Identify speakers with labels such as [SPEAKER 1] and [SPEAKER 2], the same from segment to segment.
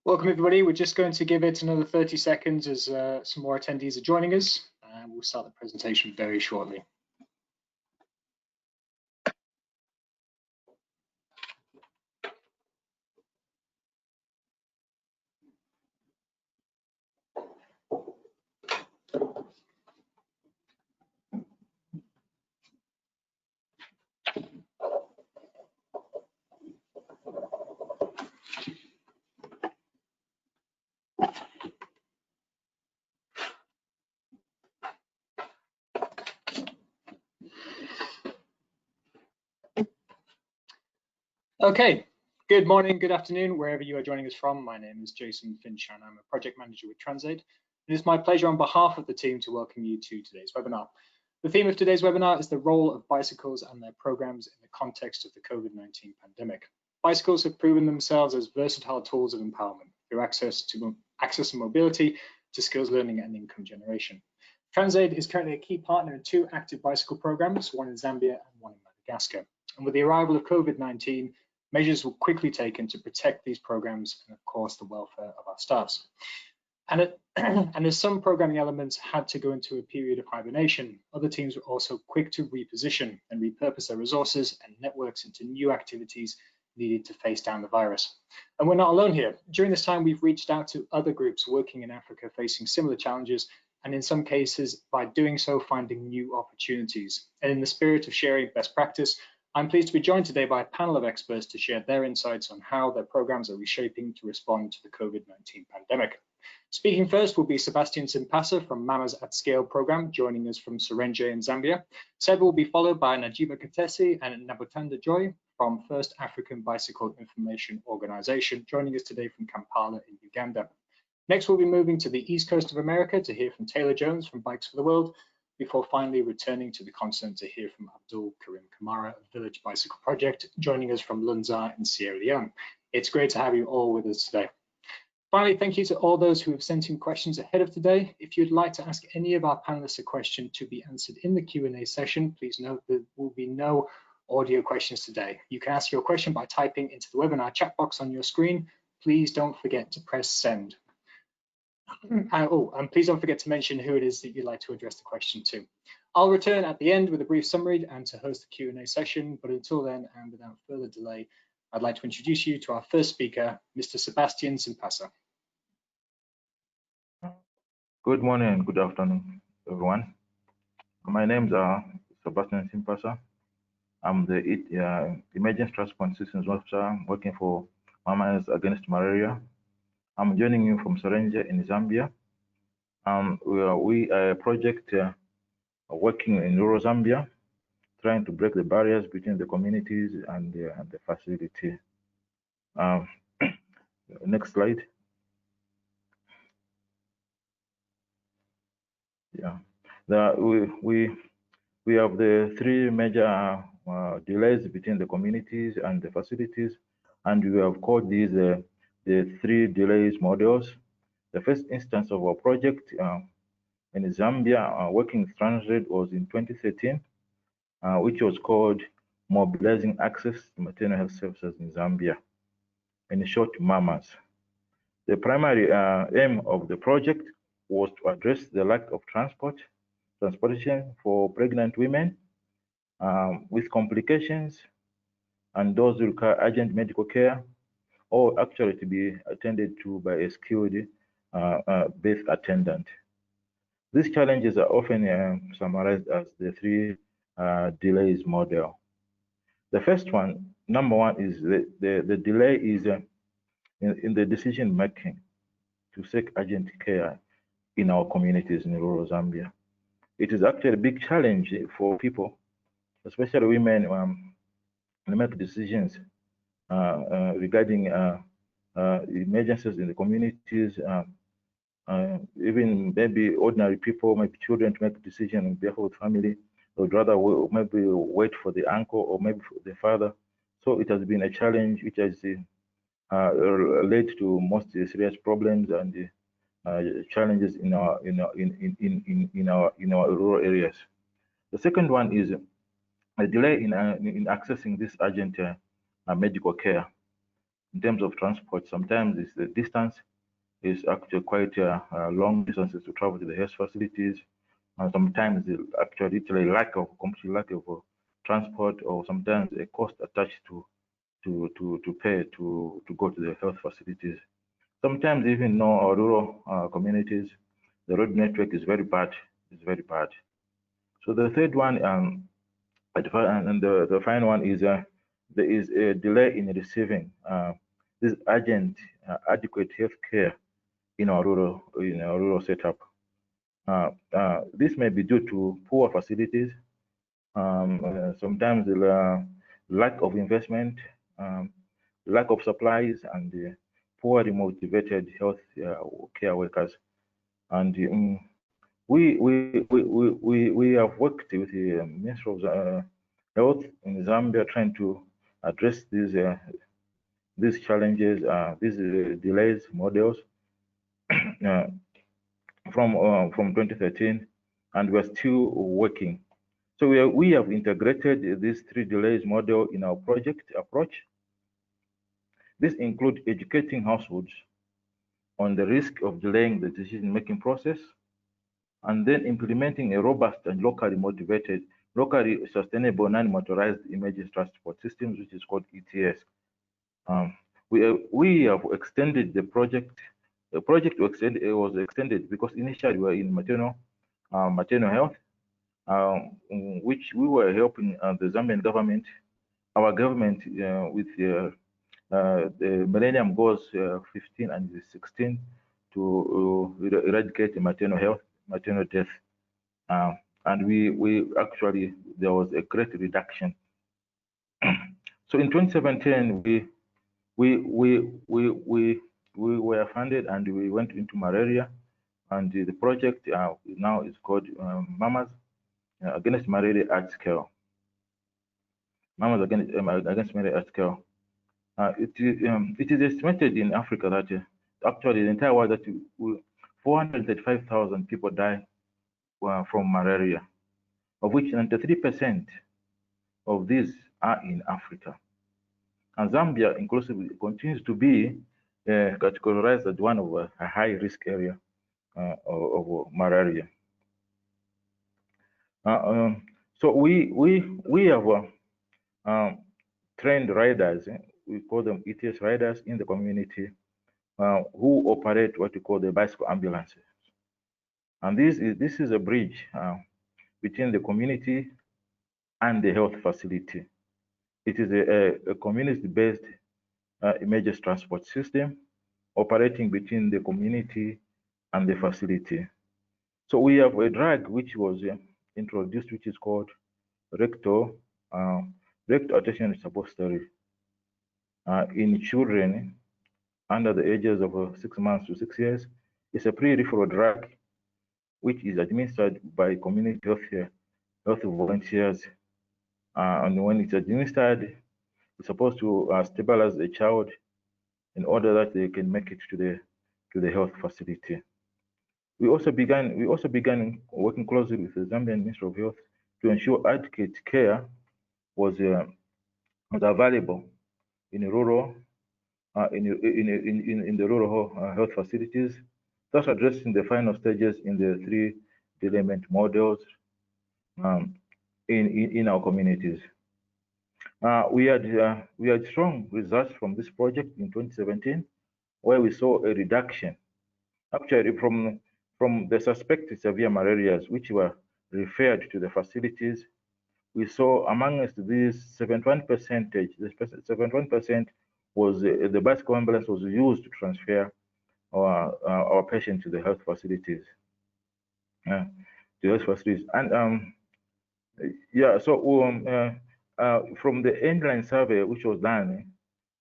[SPEAKER 1] Welcome everybody. We're just going to give it another 30 seconds as some more attendees are joining us, and we'll start the presentation very shortly. Okay, good morning, good afternoon, wherever you are joining us from. My name is Jason Finch and I'm a project manager with Transaid. It is my pleasure on behalf of the team to welcome you to today's webinar. The theme of today's webinar is the role of bicycles and their programs in the context of the COVID-19 pandemic. Bicycles have proven themselves as versatile tools of empowerment through access and mobility to skills learning and income generation. Transaid is currently a key partner in 2 active bicycle programs, one in Zambia and one in Madagascar. And with the arrival of COVID-19, measures were quickly taken to protect these programs and, of course, the welfare of our staffs. And as some programming elements had to go into a period of hibernation, other teams were also quick to reposition and repurpose their resources and networks into new activities needed to face down the virus. And we're not alone here. During this time, we've reached out to other groups working in Africa facing similar challenges, and in some cases, by doing so, finding new opportunities. And in the spirit of sharing best practice, I'm pleased to be joined today by a panel of experts to share their insights on how their programs are reshaping to respond to the COVID-19 pandemic. Speaking first will be Sebastian Simpasa from MAMaZ at Scale program, joining us from Serengeti in Zambia. Seb will be followed by Najiba Katesi and Nabutanda Joy from First African Bicycle Information Organization, joining us today from Kampala in Uganda. Next, we'll be moving to the East Coast of America to hear from Taylor Jones from Bikes for the World, before finally returning to the continent to hear from Abdul Karim Kamara of Village Bicycle Project, joining us from Lunza in Sierra Leone. It's great to have you all with us today. Finally, thank you to all those who have sent in questions ahead of today. If you'd like to ask any of our panelists a question to be answered in the Q&A session, please note there will be no audio questions today. You can ask your question by typing into the webinar chat box on your screen. Please don't forget to press send. And please don't forget to mention who it is that you'd like to address the question to. I'll return at the end with a brief summary and to host the Q&A session, but until then, and without further delay, I'd like to introduce you to our first speaker, Mr. Sebastian Simpasa.
[SPEAKER 2] Good morning and good afternoon, everyone. My name is Sebastian Simpasa. I'm the Emergency Response Systems Officer working for MAMaZ against malaria. I'm joining you from Serengeti in Zambia. We are a project working in rural Zambia, trying to break the barriers between the communities and the facility. Next slide. Yeah, we have the 3 major delays between the communities and the facilities, and we have called these the 3 delays models. The first instance of our project in Zambia working with Transaid was in 2013, which was called Mobilizing Access to Maternal Health Services in Zambia, in short, MAMaZ. The primary aim of the project was to address the lack of transportation for pregnant women with complications and those who require urgent medical care, or actually to be attended to by a skilled birth attendant. These challenges are often summarized as the 3 delays model. The first one, number 1, is the delay is in the decision making to seek urgent care in our communities in rural Zambia. It is actually a big challenge for people, especially women, to make decisions regarding emergencies in the communities, even maybe ordinary people, maybe children, to make a decision on behalf of the family. They would rather maybe wait for the uncle or maybe for the father. So it has been a challenge which has led to most serious problems and challenges in our rural areas. The second one is a delay in accessing this urgent medical care. in terms of transport. Sometimes it's the distance is actually quite long distances to travel to the health facilities. And sometimes actually it's a complete lack of transport, or sometimes a cost attached to pay to go to the health facilities. Sometimes even in our rural communities, the road network is very bad. It's very bad. So the third one, and the final one is there is a delay in receiving this urgent, adequate health care in our rural setup. This may be due to poor facilities, sometimes the lack of investment, lack of supplies, and poorly motivated health care workers. And we have worked with the Ministry of Health in Zambia, trying to address these challenges, these delays models from 2013, and we're still working. So we have integrated these 3 delays model in our project approach. This includes educating households on the risk of delaying the decision-making process, and then implementing a robust and locally motivated, locally sustainable non-motorized emergency transport systems, which is called ETS. We have extended the project. The project was extended because initially we were in maternal health, which we were helping the Zambian government, our government, with the Millennium Goals 15 and 16 to eradicate maternal death, and we actually, there was a great reduction. So in 2017, we were funded and we went into malaria, and the project now is called MAMaZ, against malaria at scale. MAMaZ against malaria at scale. It is estimated in Africa that actually the entire world that 435,000 people die from malaria, of which 93% of these are in Africa. And Zambia, inclusively, continues to be categorized as one of a high-risk area of malaria. So we have trained riders, we call them ETS riders in the community, who operate what we call the bicycle ambulances. And this is a bridge between the community and the health facility. It is a community-based emergency transport system operating between the community and the facility. So we have a drug which was introduced, which is called rectal attention suppository in children under the ages of 6 months to 6 years. It's a pre-referral drug which is administered by community health volunteers, and when it's administered, it's supposed to stabilize the child in order that they can make it to the health facility. We also began working closely with the Zambian Ministry of Health to ensure adequate care was available in rural in the rural health facilities, thus addressing the final stages in the 3 delayment models in our communities. We had strong results from this project in 2017, where we saw a reduction, actually from the suspected severe malarias, which were referred to the facilities. We saw amongst these 71%, the 71% was the bicycle ambulance was used to transfer our patient to the health facilities. And yeah, so from the endline survey which was done,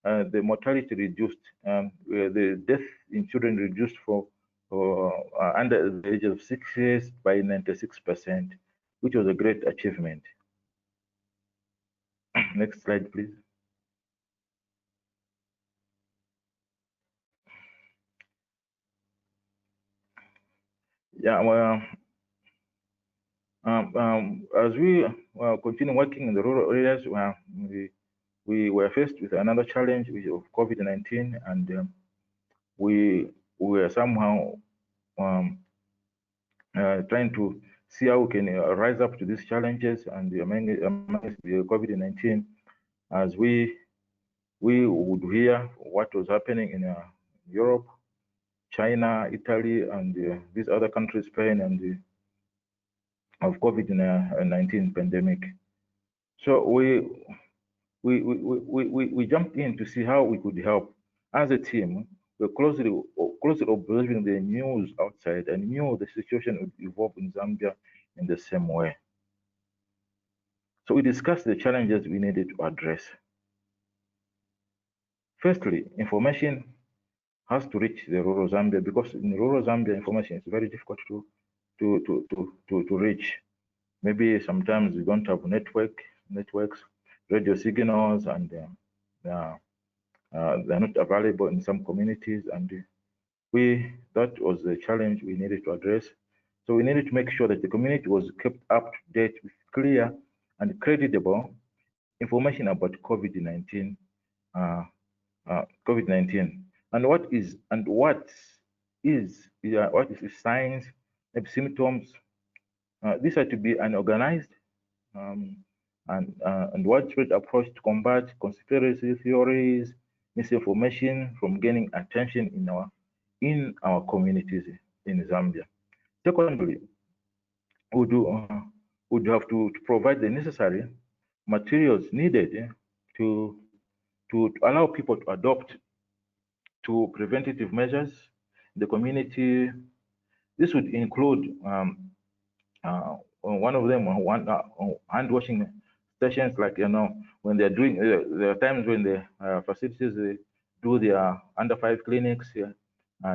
[SPEAKER 2] the mortality reduced, the death in children reduced for under the age of 6 years by 96%, which was a great achievement. Next slide, please. Yeah, well, as we continue working in the rural areas, we were faced with another challenge of COVID-19, and we were somehow trying to see how we can rise up to these challenges and manage the COVID-19, as we would hear what was happening in Europe, China, Italy, and these other countries, Spain, and of COVID-19 pandemic. So we jumped in to see how we could help. As a team, we're closely observing the news outside and knew the situation would evolve in Zambia in the same way. So we discussed the challenges we needed to address. Firstly, information has to reach the rural Zambia, because in rural Zambia, information is very difficult to reach. Maybe sometimes we don't have networks, radio signals, and they're not available in some communities, and that was the challenge we needed to address. So we needed to make sure that the community was kept up to date with clear and credible information about COVID-19, and what is the signs and symptoms. These are to be an organized and widespread approach to combat conspiracy theories, misinformation from gaining attention in our communities in Zambia. Secondly, would have to provide the necessary materials needed to allow people to adopt to preventative measures in the community. This would include one of them, hand washing stations. Like, when they're doing, there are times when the facilities do their under 5 clinics,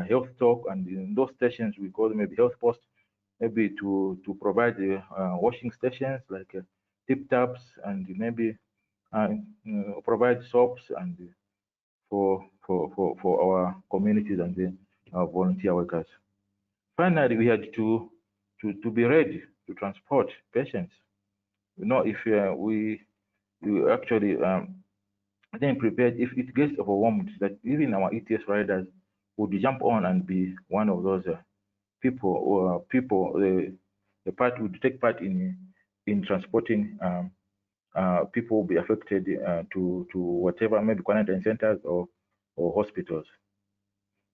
[SPEAKER 2] health talk, and in those stations we call them maybe health posts, maybe to provide the washing stations like tip taps, and maybe provide soaps and for our communities and the volunteer workers. Finally, we had to be ready to transport patients. If we actually then prepared, if it gets overwhelmed, that even our ETS riders would jump on and be one of those people, or the part would take part in transporting people will be affected to whatever, maybe quarantine centers or hospitals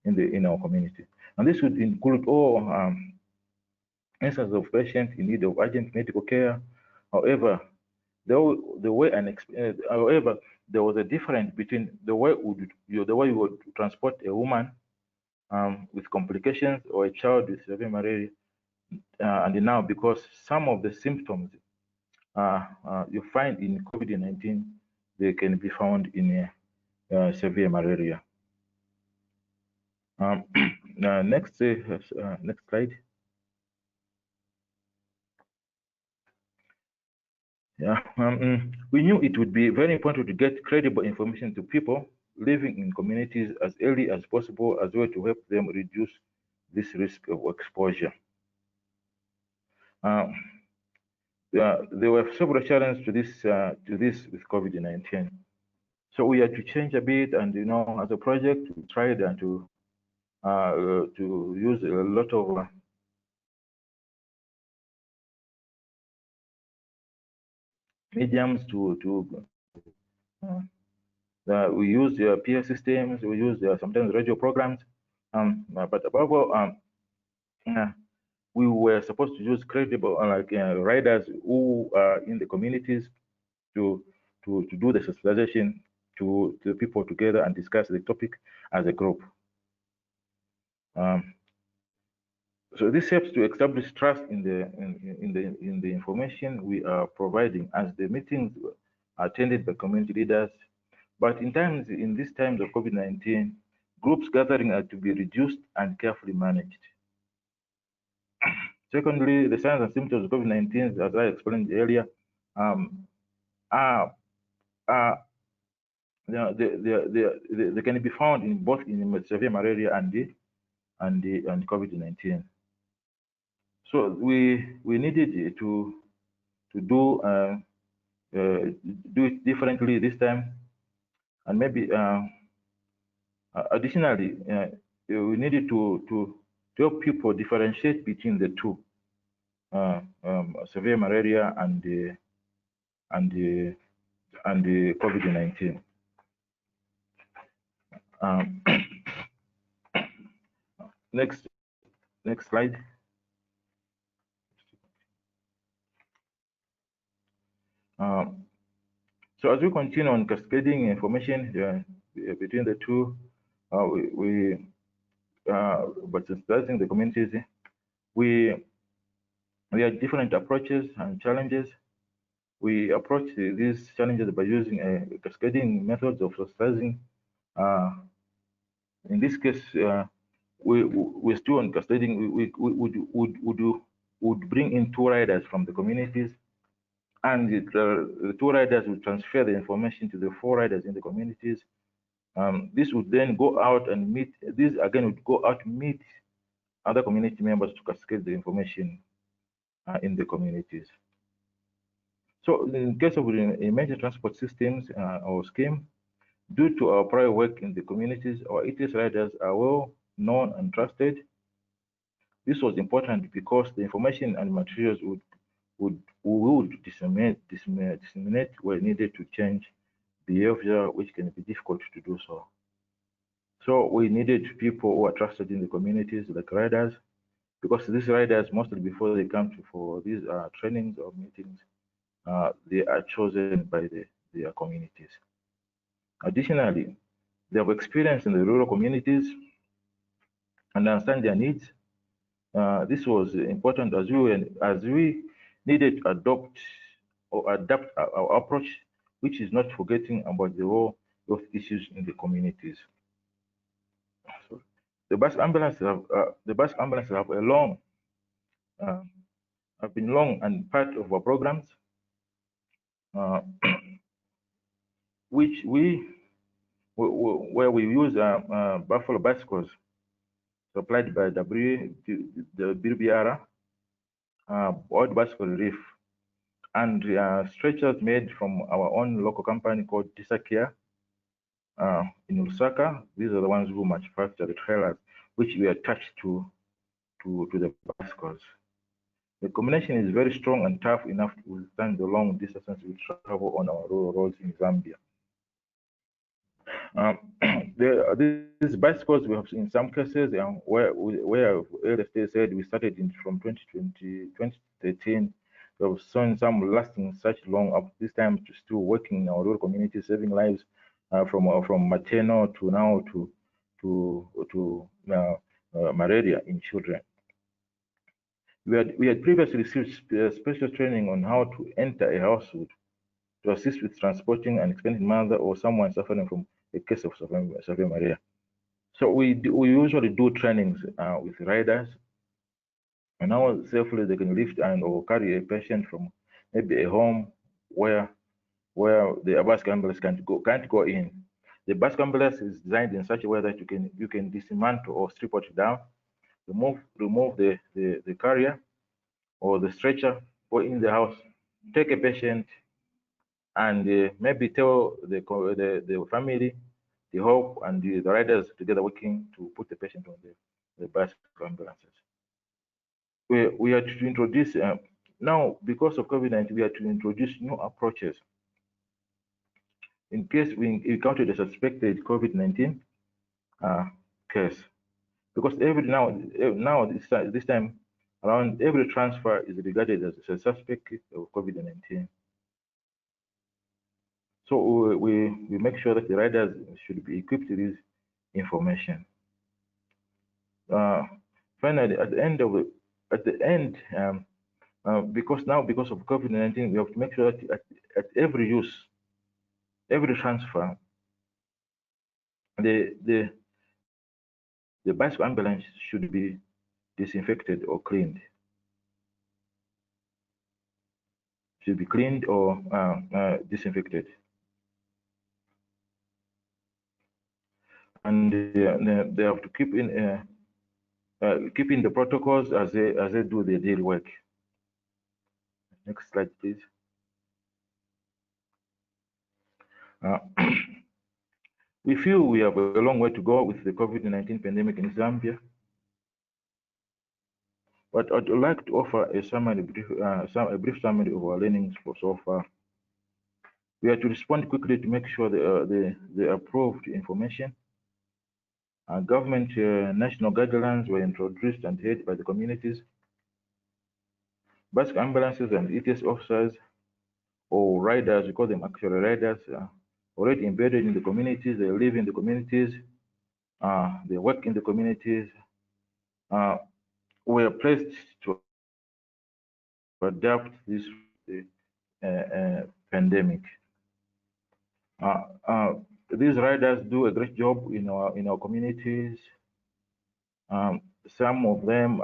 [SPEAKER 2] in our community. And this would include all instances of patients in need of urgent medical care. However, there was a difference between the way you would transport a woman with complications or a child with severe malaria, and now, because some of the symptoms you find in COVID-19, they can be found in severe malaria. Next slide. Yeah, we knew it would be very important to get credible information to people living in communities as early as possible, as well to help them reduce this risk of exposure. There were several challenges to this with COVID-19. So we had to change a bit, and as a project, we tried to use a lot of mediums we use peer systems, we use sometimes radio programs, but above all, we were supposed to use credible riders who are in the communities to do the sensitization to the people together and discuss the topic as a group. So this helps to establish trust in the information we are providing, as the meetings are attended by community leaders. But in these times of COVID-19, groups gathering are to be reduced and carefully managed. Secondly, the signs and symptoms of COVID-19, as I explained earlier, they can be found in both in severe malaria and COVID-19. So we needed to do it differently this time. And maybe additionally, we needed to help people differentiate between the two, severe malaria and the COVID-19. Next slide. So as we continue on cascading information between the two, but sensitizing the communities, we have different approaches and challenges. We approach these challenges by using cascading methods of sensitizing. In this case, we still on cascading. We would bring in two riders from the communities, and the two riders would transfer the information to the four riders in the communities. This would then go out and meet. This again would go out to meet other community members to cascade the information in the communities. So in case of major transport systems or scheme, due to our prior work in the communities, our ETS riders are well known and trusted. This was important because the information and materials would disseminate where needed to change behavior, which can be difficult to do so. So we needed people who are trusted in the communities, like riders, because these riders, mostly before they come for these trainings or meetings, they are chosen by their communities. Additionally, they have experience in the rural communities and understand their needs. This was important as we needed to adopt or adapt our approach, which is not forgetting about the role of issues in the communities. So the bus ambulances have been long and part of our programs, which where we use buffalo bicycles supplied by the BBR, World Bicycle Relief, and stretchers made from our own local company called Tisakia in Lusaka. These are the ones who manufacture the trailers, which we attach to the bicycles. The combination is very strong and tough enough to withstand the long distances we travel on our rural roads in Zambia. These bicycles we have in some cases where LST said we started from 2013. We have seen some lasting such long up this time to still working in our rural community, saving lives from maternal to now to malaria in children. We had previously received special training on how to enter a household to assist with transporting an expectant mother or someone suffering from a case of severe malaria. So we usually do trainings with riders, and how safely they can lift and or carry a patient from maybe a home where the bus ambulance can't go in. The bus ambulance is designed in such a way that you can dismantle or strip it down, remove the carrier or the stretcher, go in the house, take a patient, and maybe tell the family, the hope, and the riders together working to put the patient on the bicycle ambulances. We had to introduce, now because of COVID-19, we had to introduce new approaches. In case we encountered a suspected COVID-19 case, because this time around, every transfer is regarded as a suspect of COVID-19. So we make sure that the riders should be equipped with this information. Finally, at the end, because of COVID-19, we have to make sure that at every use, every transfer, the bicycle ambulance should be disinfected or cleaned. Should be cleaned or disinfected. And they have to keep in the protocols as they do their daily work. Next slide, please. We feel we have a long way to go with the COVID-19 pandemic in Zambia, but I'd like to offer a brief summary of our learnings so far. We are to respond quickly to make sure the approved information. Government national guidelines were introduced and adhered by the communities. Bus ambulances and ETS officers, or riders, we call them actually riders, already embedded in the communities. They live in the communities, they work in the communities, were placed to adapt this pandemic. These riders do a great job in our communities. Some of them,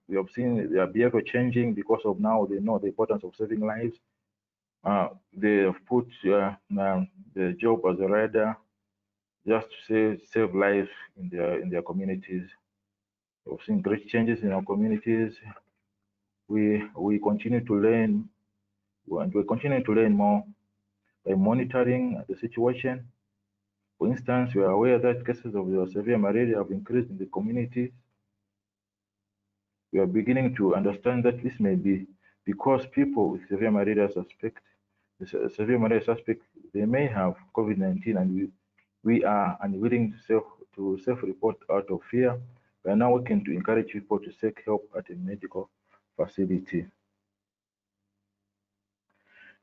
[SPEAKER 2] we have seen their behavior changing because of now they know the importance of saving lives. They have put the job as a rider just to save lives in their communities. We've seen great changes in our communities. We continue to learn, and we're continuing to learn more by monitoring the situation. For instance, we are aware that cases of severe malaria have increased in the community. We are beginning to understand that this may be because people with severe malaria suspect, they may have COVID-19, and we are unwilling to self-report out of fear. We are now working to encourage people to seek help at a medical facility.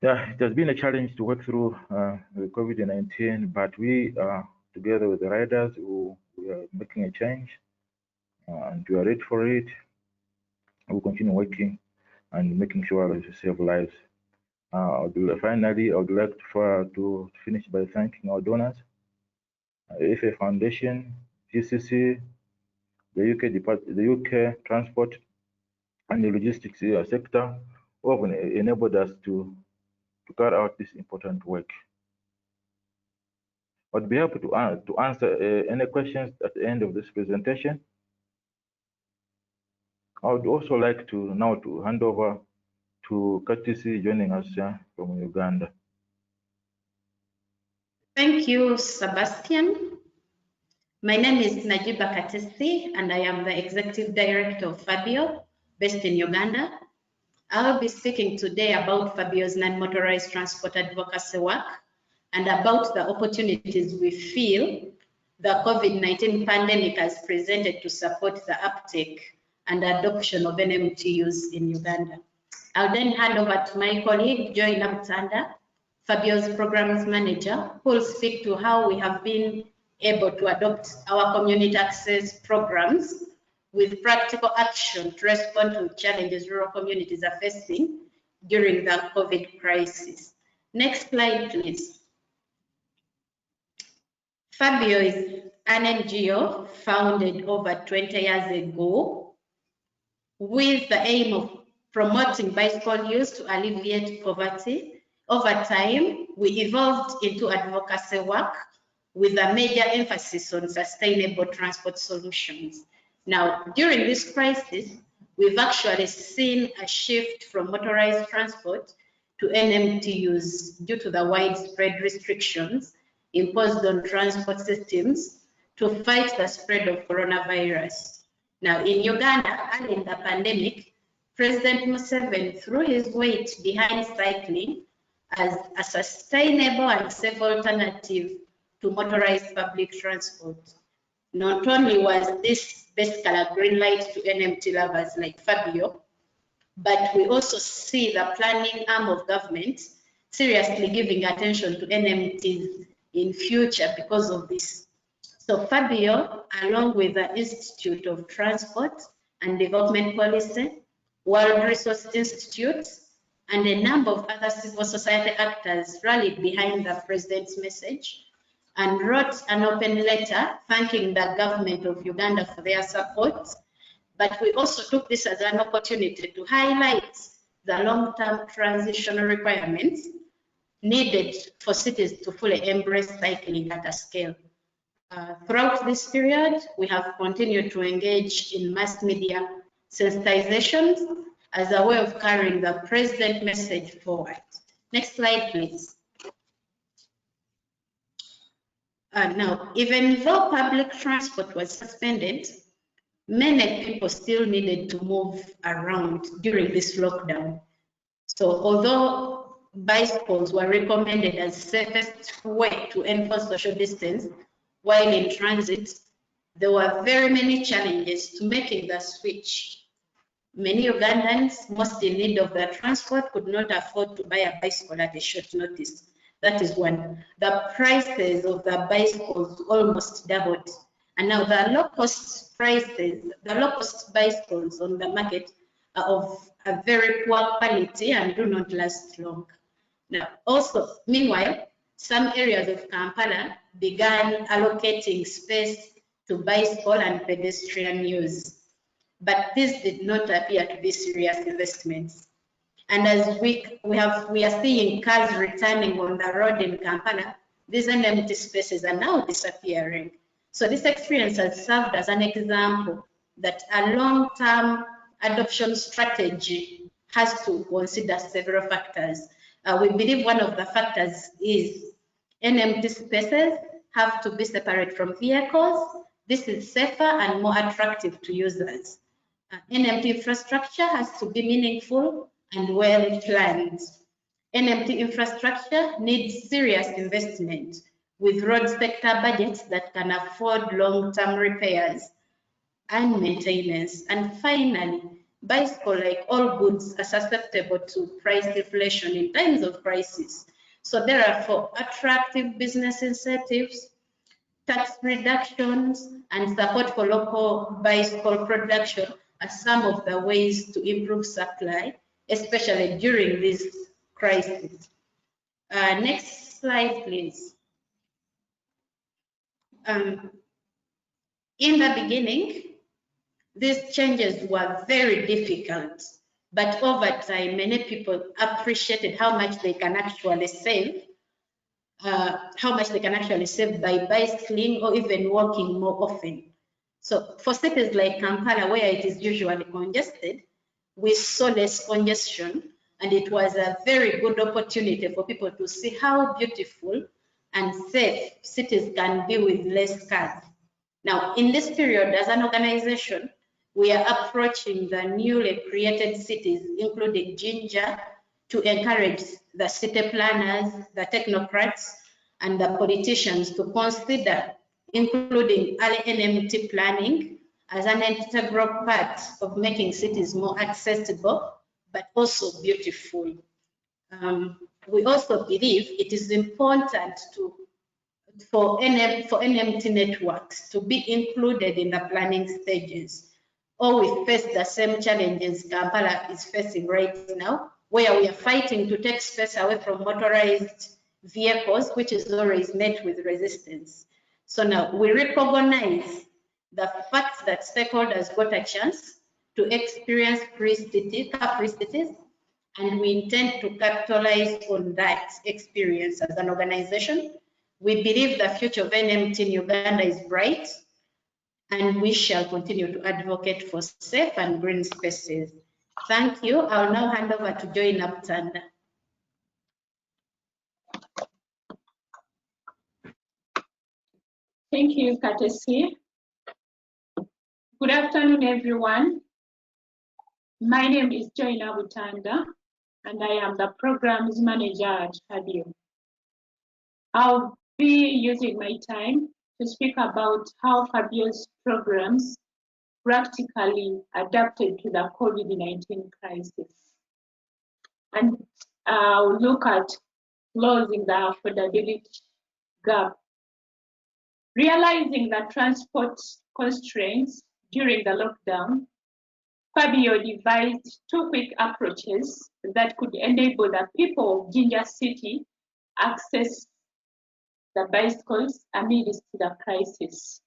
[SPEAKER 2] Yeah, it has been a challenge to work through COVID-19, but we are together with the riders we are making a change, and we are ready for it. We'll continue working and making sure that we save lives. Finally, I would like to finish by thanking our donors, FA Foundation, GCC, the UK Transport and the Logistics sector, who have enabled us to carry out this important work. I'd be happy to answer any questions at the end of this presentation. I would also like to hand over to Katisi joining us from Uganda.
[SPEAKER 3] Thank you, Sebastian. My name is Najiba Katisi, and I am the Executive Director of Fabio, based in Uganda. I'll be speaking today about Fabio's non-motorized transport advocacy work and about the opportunities we feel the COVID-19 pandemic has presented to support the uptake and adoption of NMTUs in Uganda. I'll then hand over to my colleague, Joy Namtanda, Fabio's Programs Manager, who will speak to how we have been able to adopt our community access programs with practical action to respond to challenges rural communities are facing during the COVID crisis. Next slide, please. Fabio is an NGO founded over 20 years ago with the aim of promoting bicycle use to alleviate poverty. Over time, we evolved into advocacy work with a major emphasis on sustainable transport solutions. Now, during this crisis, we've actually seen a shift from motorized transport to NMTUs due to the widespread restrictions imposed on transport systems to fight the spread of coronavirus. Now, in Uganda, early in the pandemic, President Museveni threw his weight behind cycling as a sustainable and safe alternative to motorized public transport. Not only was this basically a green light to NMT lovers like Fabio, but we also see the planning arm of government seriously giving attention to NMTs in future because of this. So Fabio, along with the Institute of Transport and Development Policy, World Resource Institute, and a number of other civil society actors rallied behind the president's message and wrote an open letter thanking the government of Uganda for their support. But we also took this as an opportunity to highlight the long-term transitional requirements needed for cities to fully embrace cycling at a scale. Throughout this period, we have continued to engage in mass media sensitizations as a way of carrying the president message forward. Next slide, please. Now, even though public transport was suspended, many people still needed to move around during this lockdown. So although bicycles were recommended as safest way to enforce social distance while in transit, there were very many challenges to making the switch. Many Ugandans, most in need of their transport, could not afford to buy a bicycle at a short notice. That is one. The prices of the bicycles almost doubled. And now the low-cost prices, the low-cost bicycles on the market are of a very poor quality and do not last long. Now, also, meanwhile, some areas of Kampala began allocating space to bicycle and pedestrian use. But this did not appear to be serious investments. And as we are seeing cars returning on the road in Kampala, these empty spaces are now disappearing. So this experience has served as an example that a long-term adoption strategy has to consider several factors. We believe one of the factors is empty spaces have to be separate from vehicles. This is safer and more attractive to users. NMT infrastructure has to be meaningful and well planned. NMT infrastructure needs serious investment with road sector budgets that can afford long-term repairs and maintenance. And finally, bicycle, like all goods, are susceptible to price deflation in times of crisis. So therefore, attractive business incentives, tax reductions, and support for local bicycle production are some of the ways to improve supply, especially during this crisis. Next slide, please. In the beginning, these changes were very difficult, but over time, many people appreciated how much they can actually save by bicycling or even walking more often. So for cities like Kampala, where it is usually congested, we saw less congestion, and it was a very good opportunity for people to see how beautiful and safe cities can be with less cars. Now, in this period, as an organization, we are approaching the newly created cities, including Jinja, to encourage the city planners, the technocrats, and the politicians to consider including early NMT planning as an integral part of making cities more accessible, but also beautiful. We also believe it is important for NMT networks to be included in the planning stages, or we face the same challenges Kampala is facing right now, where we are fighting to take space away from motorized vehicles, which is always met with resistance. So now we recognize the fact that stakeholders got a chance to experience car-free cities, and we intend to capitalize on that experience as an organization. We believe the future of NMT in Uganda is bright, and we shall continue to advocate for safe and green spaces. Thank you. I'll now hand over to Joy Naptanda.
[SPEAKER 4] Thank you, Katesi. Good afternoon, everyone. My name is Joy Naptanda, and I am the Programs Manager at CADIO. I'll be using my time to speak about how CADIO's programs practically adapted to the COVID-19 crisis. And I'll look at closing the affordability gap. Realizing the transport constraints during the lockdown, CADIO devised two quick approaches that could enable the people of Jinja City access the bicycles amidst the crisis.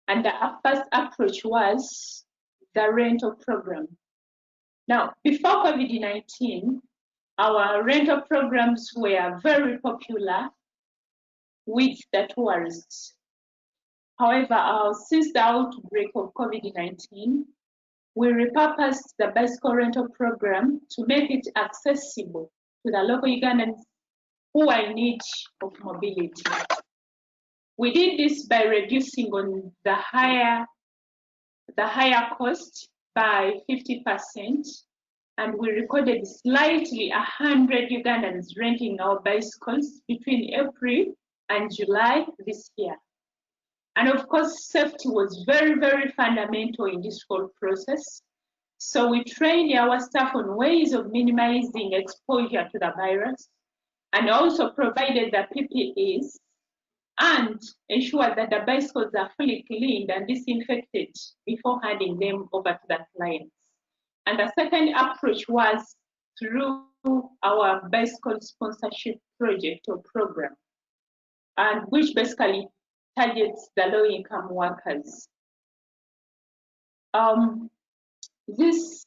[SPEAKER 4] And the first approach was the rental program. Now, before COVID-19, our rental programs were very popular with the tourists. However, since the outbreak of COVID-19, we repurposed the bicycle rental program to make it accessible to the local Ugandans who are in need of mobility. We did this by reducing on the higher cost by 50%, and we recorded slightly 100 Ugandans renting our bicycles between April and July this year. And of course, safety was very, very fundamental in this whole process. So we trained our staff on ways of minimizing exposure to the virus, and also provided the PPEs and ensured that the bicycles are fully cleaned and disinfected before handing them over to the clients. And the second approach was through our bicycle sponsorship project or program, and which basically targets the low-income workers. This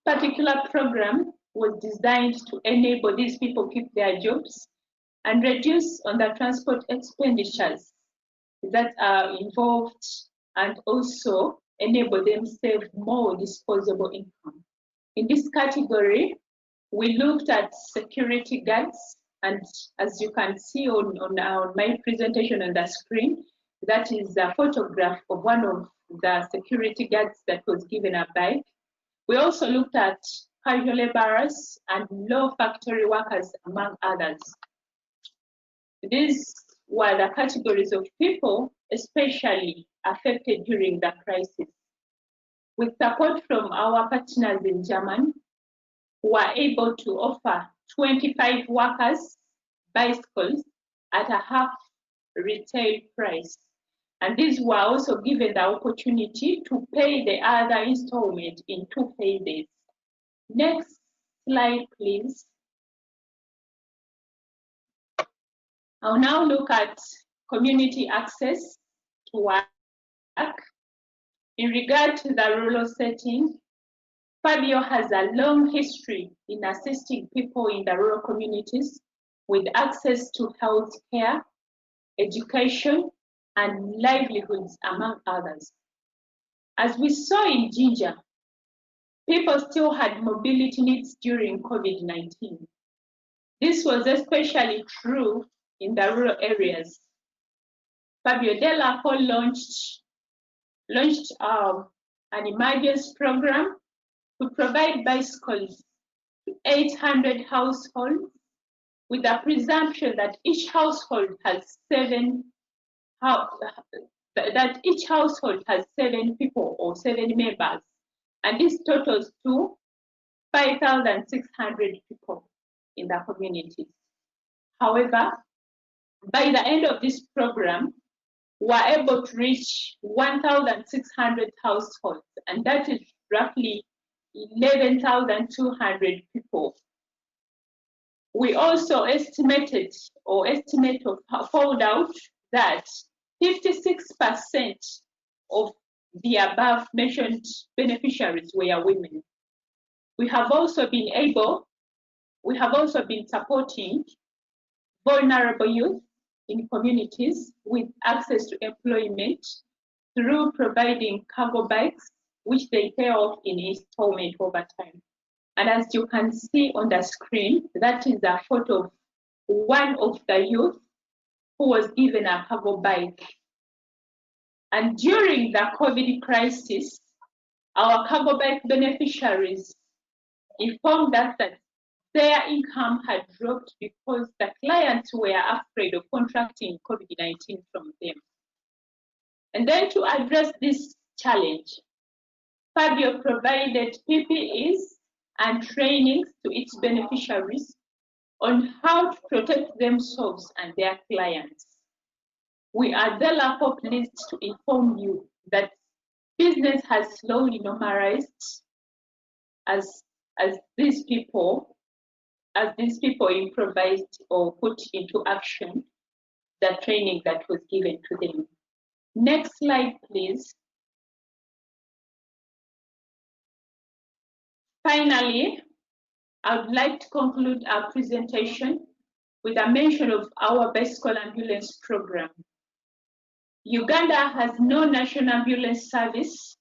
[SPEAKER 4] particular program was designed to enable these people keep their jobs and reduce on the transport expenditures that are involved, and also enable them save more disposable income. In this category, we looked at security guards, and as you can see on my presentation on the screen, that is a photograph of one of the security guards that was given a bike. We also looked at casual laborers and low factory workers, among others. These were the categories of people especially affected during the crisis. With support from our partners in Germany, we were able to offer 25 workers bicycles at a half retail price. And these were also given the opportunity to pay the other installment in 2 paydays. Next slide, please. I'll now look at community access to work. In regard to the rural setting, Fabio has a long history in assisting people in the rural communities with access to health care, education, and livelihoods, among others. As we saw in Jinja, people still had mobility needs during COVID-19. This was especially true in the rural areas. Fabio Delaco launched an emergency program to provide bicycles to 800 households, with the presumption that each household has 7 people or 7 members, and this totals to 5,600 people in the communities. However, by the end of this program, we were able to reach 1,600 households, and that is roughly 11,200 people. We also estimated or found out that 56% of the above mentioned beneficiaries were women. We have also been supporting vulnerable youth in communities with access to employment through providing cargo bikes, which they pay off in installment over time. And as you can see on the screen, that is a photo of one of the youth who was given a cargo bike. And during the COVID crisis, our cargo bike beneficiaries informed us that their income had dropped because the clients were afraid of contracting COVID-19 from them. And then to address this challenge, Fabio provided PPEs and trainings to its beneficiaries on how to protect themselves and their clients. We are therefore pleased to inform you that business has slowly normalized as these people improvised or put into action the training that was given to them. Next slide, please. Finally, I would like to conclude our presentation with a mention of our bicycle ambulance program. Uganda has no national ambulance service,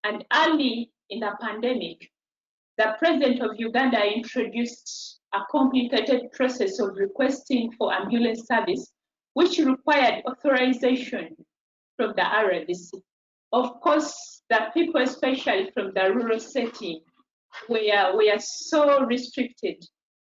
[SPEAKER 4] and early in the pandemic, the President of Uganda introduced a complicated process of requesting for ambulance service which required authorization from the RDC. Of course, the people, especially from the rural setting, were so restricted.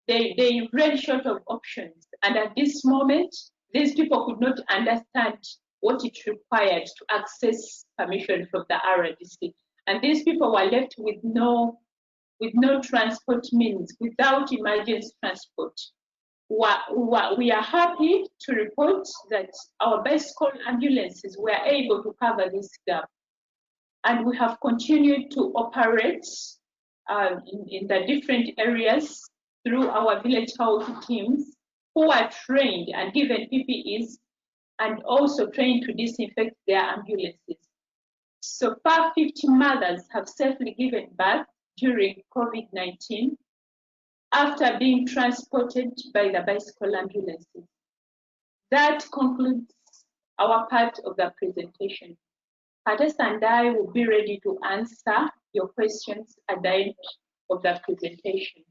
[SPEAKER 4] They ran short of options. And at this moment, these people could not understand what it required to access permission from the RDC. And these people were left with no transport means, without emergency transport. We are happy to report that our bicycle ambulances were able to cover this gap. And we have continued to operate in the different areas through our village health teams, who are trained and given PPEs and also trained to disinfect their ambulances. So far, 50 mothers have safely given birth during COVID-19 after being transported by the bicycle ambulances. That concludes our part of the presentation. Hadassah and I will be ready to answer your questions at the end of the presentation.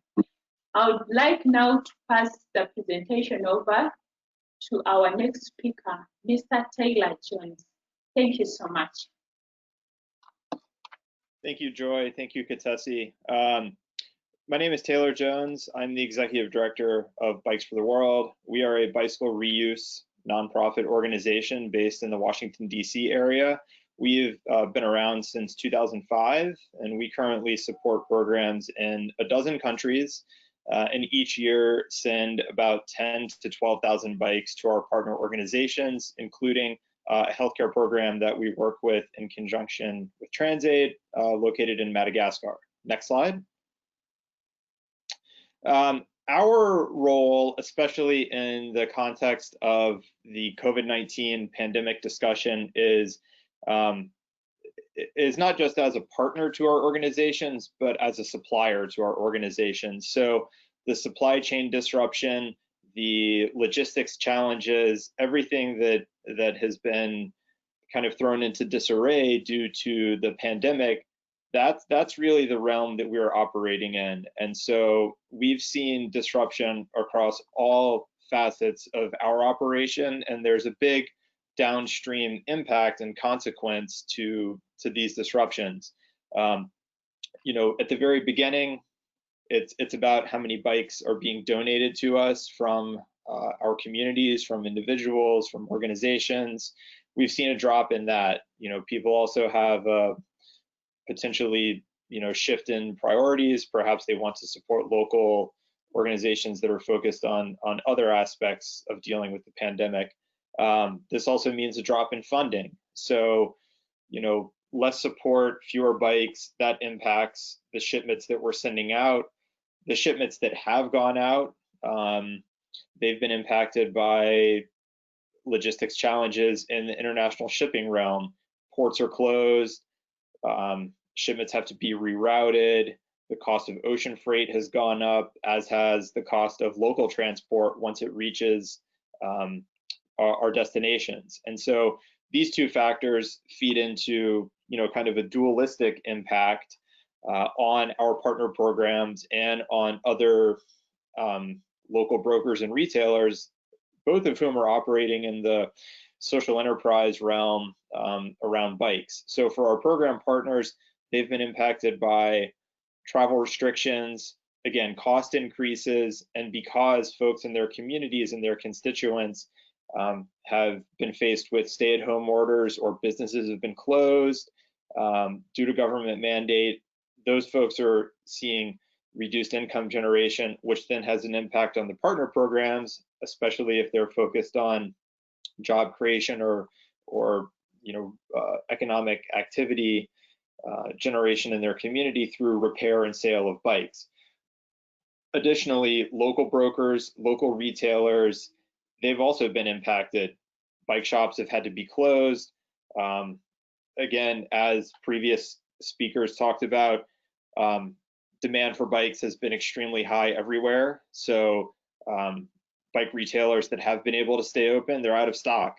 [SPEAKER 4] I would like now to pass the presentation over to our next speaker, Mr. Taylor Jones. Thank you so much.
[SPEAKER 5] Thank you, Joy. Thank you, Katesi. My name is Taylor Jones. I'm the Executive Director of Bikes for the World. We are a bicycle reuse nonprofit organization based in the Washington, D.C. area. We've been around since 2005, and we currently support programs in a dozen countries, and each year send about 10 to 12,000 bikes to our partner organizations, including a healthcare program that we work with in conjunction with Transaid, located in Madagascar. Next slide. Our role, especially in the context of the COVID-19 pandemic discussion, is not just as a partner to our organizations, but as a supplier to our organizations. So the supply chain disruption, the logistics challenges, everything that has been kind of thrown into disarray due to the pandemic, that's really the realm that we're operating in. And so we've seen disruption across all facets of our operation, and there's a big downstream impact and consequence to these disruptions. You know, at the very beginning, it's about how many bikes are being donated to us from our communities, from individuals, from organizations. We've seen a drop in that. You know, people also have a potentially, you know, shift in priorities. Perhaps they want to support local organizations that are focused on other aspects of dealing with the pandemic. This also means a drop in funding. So, you know, less support, fewer bikes, that impacts the shipments that we're sending out. The shipments that have gone out, they've been impacted by logistics challenges in the international shipping realm. Ports are closed, shipments have to be rerouted, the cost of ocean freight has gone up, as has the cost of local transport once it reaches our destinations. And so these two factors feed into, you know, kind of a dualistic impact on our partner programs and on other local brokers and retailers, both of whom are operating in the social enterprise realm around bikes. So for our program partners, they've been impacted by travel restrictions, again, cost increases, and because folks in their communities and their constituents have been faced with stay-at-home orders or businesses have been closed due to government mandate, those folks are seeing reduced income generation, which then has an impact on the partner programs, especially if they're focused on job creation or you know, economic activity generation in their community through repair and sale of bikes. Additionally, local brokers, local retailers, they've also been impacted. Bike shops have had to be closed. Again, as previous speakers talked about, demand for bikes has been extremely high everywhere. So bike retailers that have been able to stay open, they're out of stock.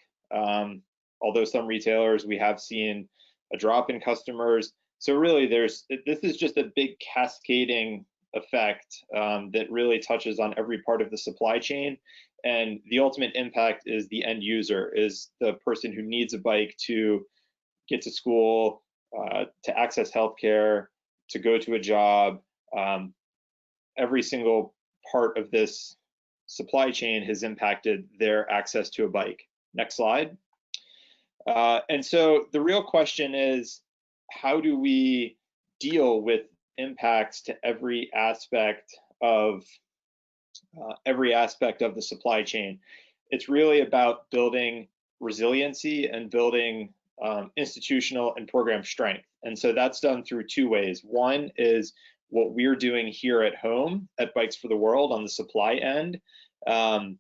[SPEAKER 5] Although some retailers, we have seen a drop in customers. So really this is just a big cascading effect that really touches on every part of the supply chain. And the ultimate impact is the end user, is the person who needs a bike to get to school, to access healthcare, to go to a job. Every single part of this supply chain has impacted their access to a bike. Next slide. And so the real question is, how do we deal with impacts to every aspect of the supply chain? It's really about building resiliency and building institutional and program strength. And so that's done through two ways. One is what we're doing here at home at Bikes for the World on the supply end. And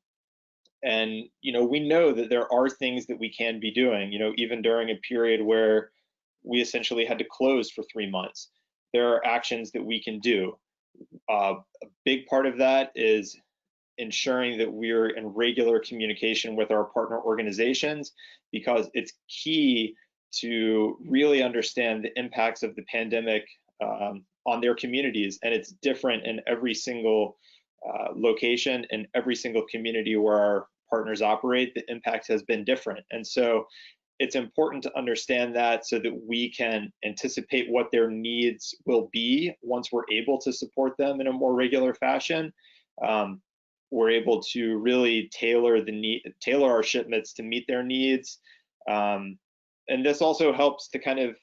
[SPEAKER 5] we know that there are things that we can be doing, even during a period where we essentially had to close for 3 months. There are actions that we can do. A big part of that is ensuring that we're in regular communication with our partner organizations, because it's key to really understand the impacts of the pandemic on their communities. And it's different in every single location and every single community where our partners operate. The impact has been different. And so it's important to understand that so that we can anticipate what their needs will be once we're able to support them in a more regular fashion. We're able to really tailor our shipments to meet their needs. And this also helps to kind of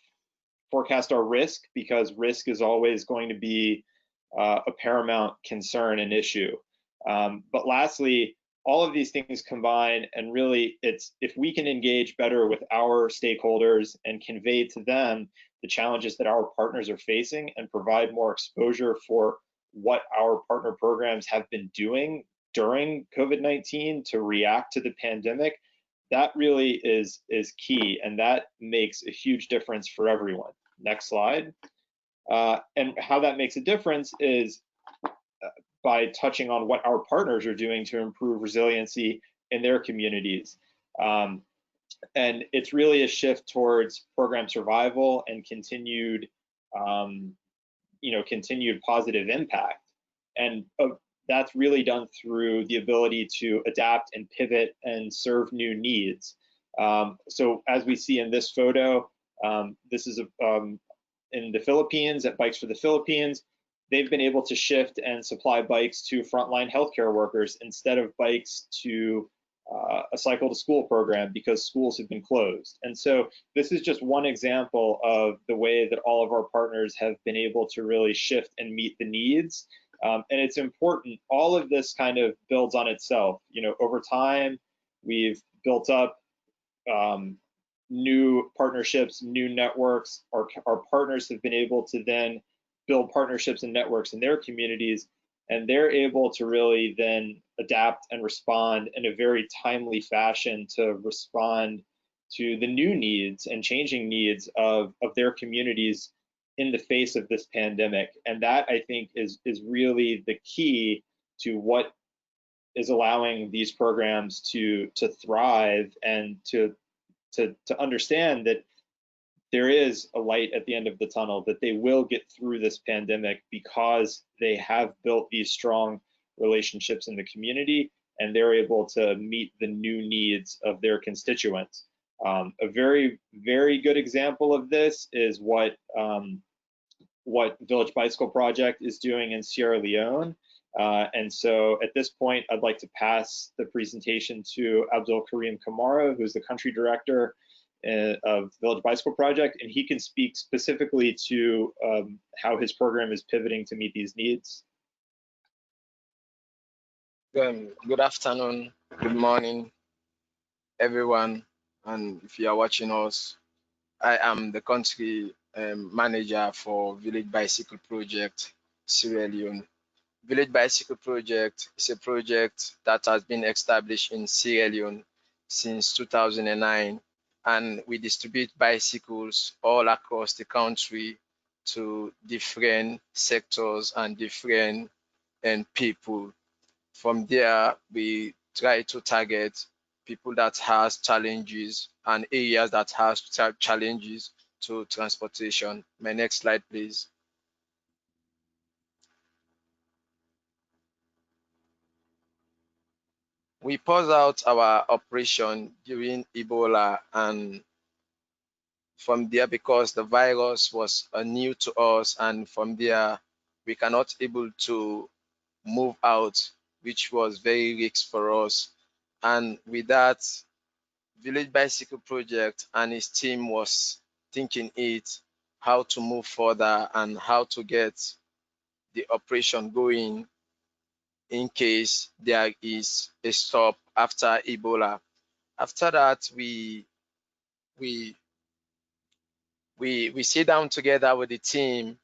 [SPEAKER 5] forecast our risk, because risk is always going to be a paramount concern and issue. But lastly, all of these things combine, and really it's if we can engage better with our stakeholders and convey to them the challenges that our partners are facing and provide more exposure for what our partner programs have been doing during COVID-19 to react to the pandemic, that really is key, and that makes a huge difference for everyone. Next slide. And how that makes a difference is by touching on what our partners are doing to improve resiliency in their communities. And it's really a shift towards program survival and continued positive impact. And that's really done through the ability to adapt and pivot and serve new needs. So as we see in this photo, this is in the Philippines, at Bikes for the Philippines. They've been able to shift and supply bikes to frontline healthcare workers instead of bikes to a cycle to school program, because schools have been closed. And so this is just one example of the way that all of our partners have been able to really shift and meet the needs. And it's important, all of this kind of builds on itself. Over time, we've built up new partnerships, new networks. Our partners have been able to then build partnerships and networks in their communities, and they're able to really then adapt and respond in a very timely fashion to respond to the new needs and changing needs of their communities in the face of this pandemic. And that, I think, is really the key to what is allowing these programs to thrive, and to understand that there is a light at the end of the tunnel, that they will get through this pandemic because they have built these strong relationships in the community, and they're able to meet the new needs of their constituents. A very, very good example of this is what Village Bicycle Project is doing in Sierra Leone. And so at this point, I'd like to pass the presentation to Abdul Karim Kamara, who's the country director of Village Bicycle Project, and he can speak specifically to how his program is pivoting to meet these needs.
[SPEAKER 6] Good afternoon, good morning, everyone, and if you are watching us, I am the country manager for Village Bicycle Project, Sierra Leone. Village Bicycle Project is a project that has been established in Sierra Leone since 2009, and we distribute bicycles all across the country to different sectors and different people. From there, we try to target people that has challenges and areas that has challenges to transportation. My next slide, please. We paused out our operation during Ebola, and from there, because the virus was new to us, and from there we cannot able to move out, which was very risky for us. And with that, Village Bicycle Project and his team was thinking how to move further and how to get the operation going in case there is a stop after Ebola. After that, we sit down together with the team,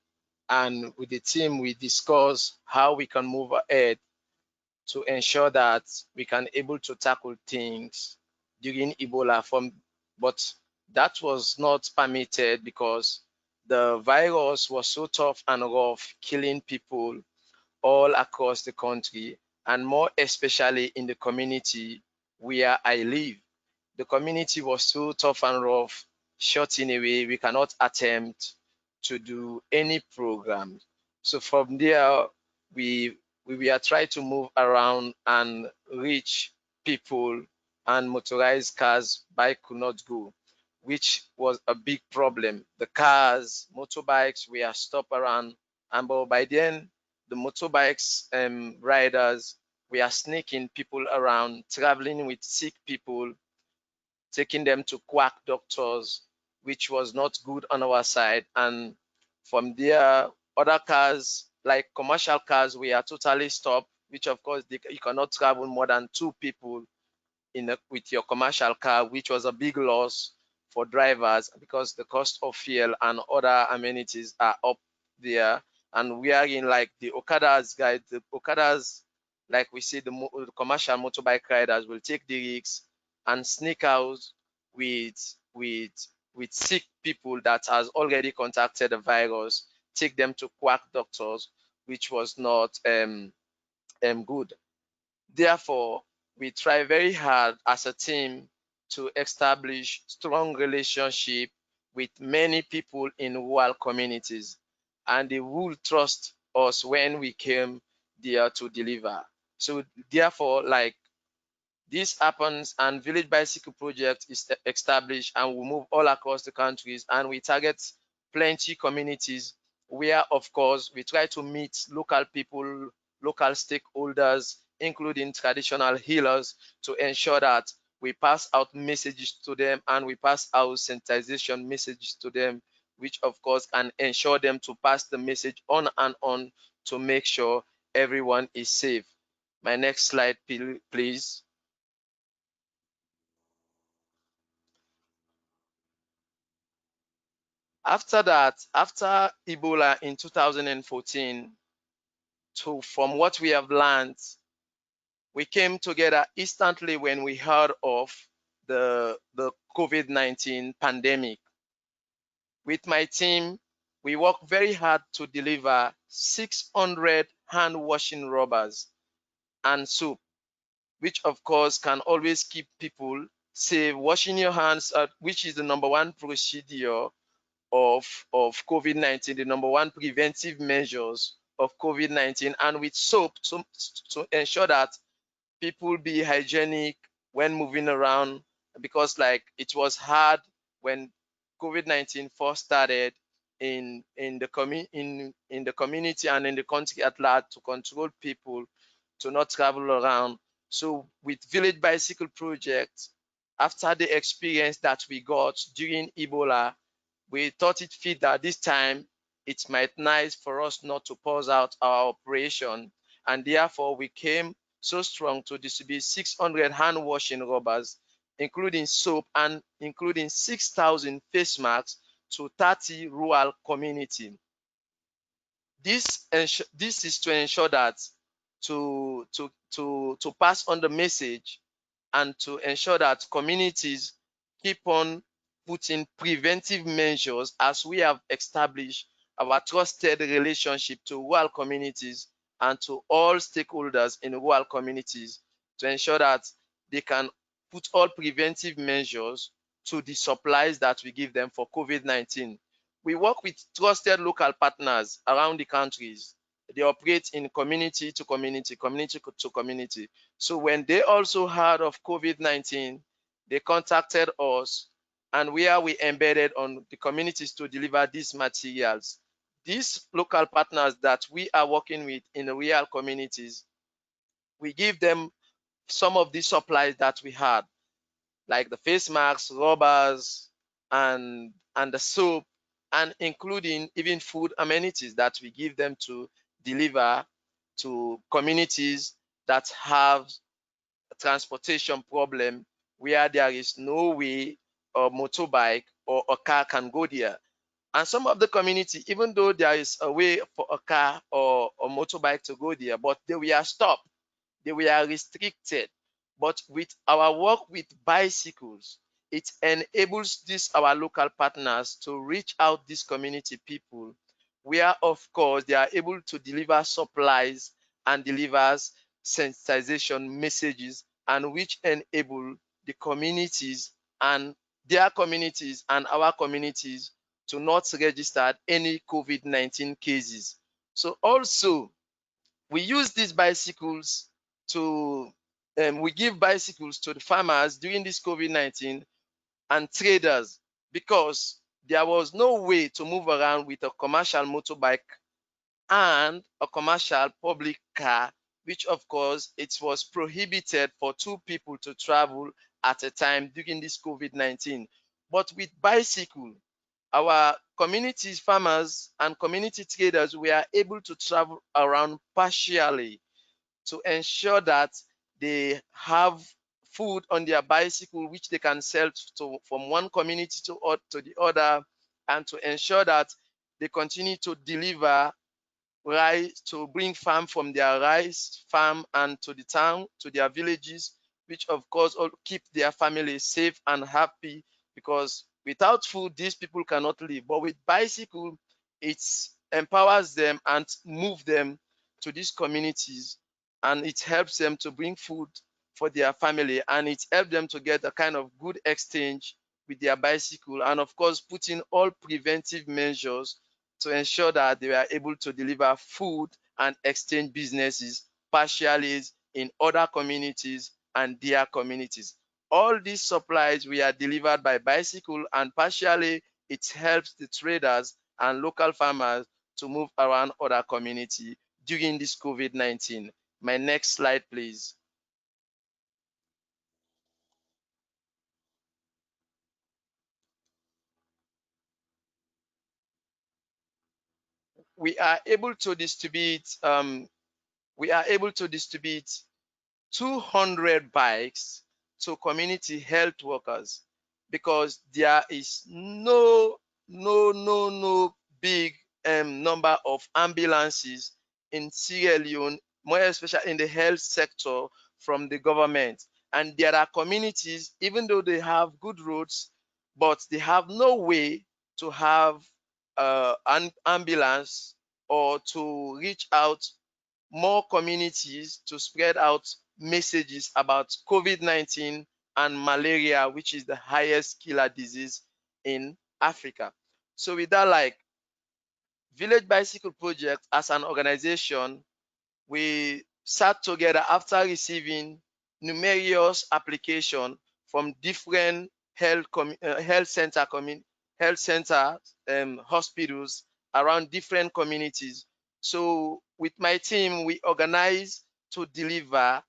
[SPEAKER 6] and with the team we discuss how we can move ahead to ensure that we can able to tackle things during Ebola but that was not permitted because the virus was so tough and rough, killing people all across the country, and more especially in the community where I live. The community was so tough and rough, shut in a way we cannot attempt to do any program. So from there, we were trying to move around and reach people, and motorized cars, bike could not go, which was a big problem. The cars, motorbikes were stopped around, and by then the motorbikes riders were sneaking people around, traveling with sick people, taking them to quack doctors, which was not good on our side. And from there, other cars, like commercial cars, we are totally stopped, which of course you cannot travel more than 2 people with your commercial car, which was a big loss for drivers because the cost of fuel and other amenities are up there. And we are in like the Okadas, guys. The Okadas, like we say, the commercial motorbike riders will take the risks and sneak out with sick people that has already contacted the virus, take them to quack doctors, which was not good. Therefore, we try very hard as a team to establish strong relationship with many people in rural communities, and they will trust us when we came there to deliver. So therefore, like, this happens and Village Bicycle Project is established, and we move all across the countries, and we target plenty communities where, of course, we try to meet local people, local stakeholders, including traditional healers, to ensure that we pass out messages to them, and we pass out sensitization messages to them, which of course can ensure them to pass the message on and on to make sure everyone is safe. My next slide, please. After that, after Ebola in 2014, from what we have learned, we came together instantly when we heard of the COVID-19 pandemic. With my team, we worked very hard to deliver 600 hand washing rubbers and soap, which of course can always keep people safe. Washing your hands, which is the #1 procedure of COVID-19, the #1 preventive measures of COVID-19, and with soap to ensure that people be hygienic when moving around, because like it was hard when COVID-19 first started in the community and in the country at large to control people to not travel around. So with Village Bicycle Project, after the experience that we got during Ebola, we thought it fit that this time it might nice for us not to pause out our operation, and therefore we came so strong to distribute 600 hand washing rubbers, including soap, and including 6,000 face masks to 30 rural communities. This is to ensure that to pass on the message and to ensure that communities keep on putting preventive measures, as we have established our trusted relationship to rural communities and to all stakeholders in rural communities, to ensure that they can put all preventive measures to the supplies that we give them for COVID-19. We work with trusted local partners around the countries, they operate in community to community, community to community. So when they also heard of COVID-19, they contacted us, and we embedded on the communities to deliver these materials. These local partners that we are working with in the real communities, we give them some of the supplies that we had, like the face masks, rubbers, and the soap, and including even food amenities that we give them to deliver to communities that have a transportation problem, where there is no way a motorbike or a car can go there. And some of the community, even though there is a way for a car or a motorbike to go there, but they were stopped, they were restricted. But with our work with bicycles, it enables our local partners to reach out these community people, where of course they are able to deliver supplies and delivers sensitization messages, and which enable the communities and their communities and our communities to not register any COVID-19 cases. So also, we use these bicycles to, we give bicycles to the farmers during this COVID-19 and traders, because there was no way to move around with a commercial motorbike and a commercial public car, which of course it was prohibited for two people to travel at a time during this COVID-19. But with bicycle, our communities, farmers and community traders were able to travel around partially to ensure that they have food on their bicycle, which they can sell from one community to the other, and to ensure that they continue to deliver rice, to bring farm from their rice farm and to the town, to their villages, which of course all keep their families safe and happy, because without food, these people cannot live. But with bicycle, it empowers them and move them to these communities, and it helps them to bring food for their family, and it helps them to get a kind of good exchange with their bicycle, and of course putting all preventive measures to ensure that they were able to deliver food and exchange businesses partially in other communities and their communities. All these supplies were delivered by bicycle, and partially it helps the traders and local farmers to move around other community during this COVID-19. My next slide, please. We are able to distribute 200 bikes to community health workers, because there is no big number of ambulances in Sierra Leone, more especially in the health sector, from the government. And there are communities, even though they have good roads, but they have no way to have an ambulance or to reach out more communities to spread out messages about COVID-19 and malaria, which is the highest killer disease in Africa. So with that, like Village Bicycle Project as an organization, we sat together after receiving numerous applications from different health center hospitals around different communities. So with my team, we organized to deliver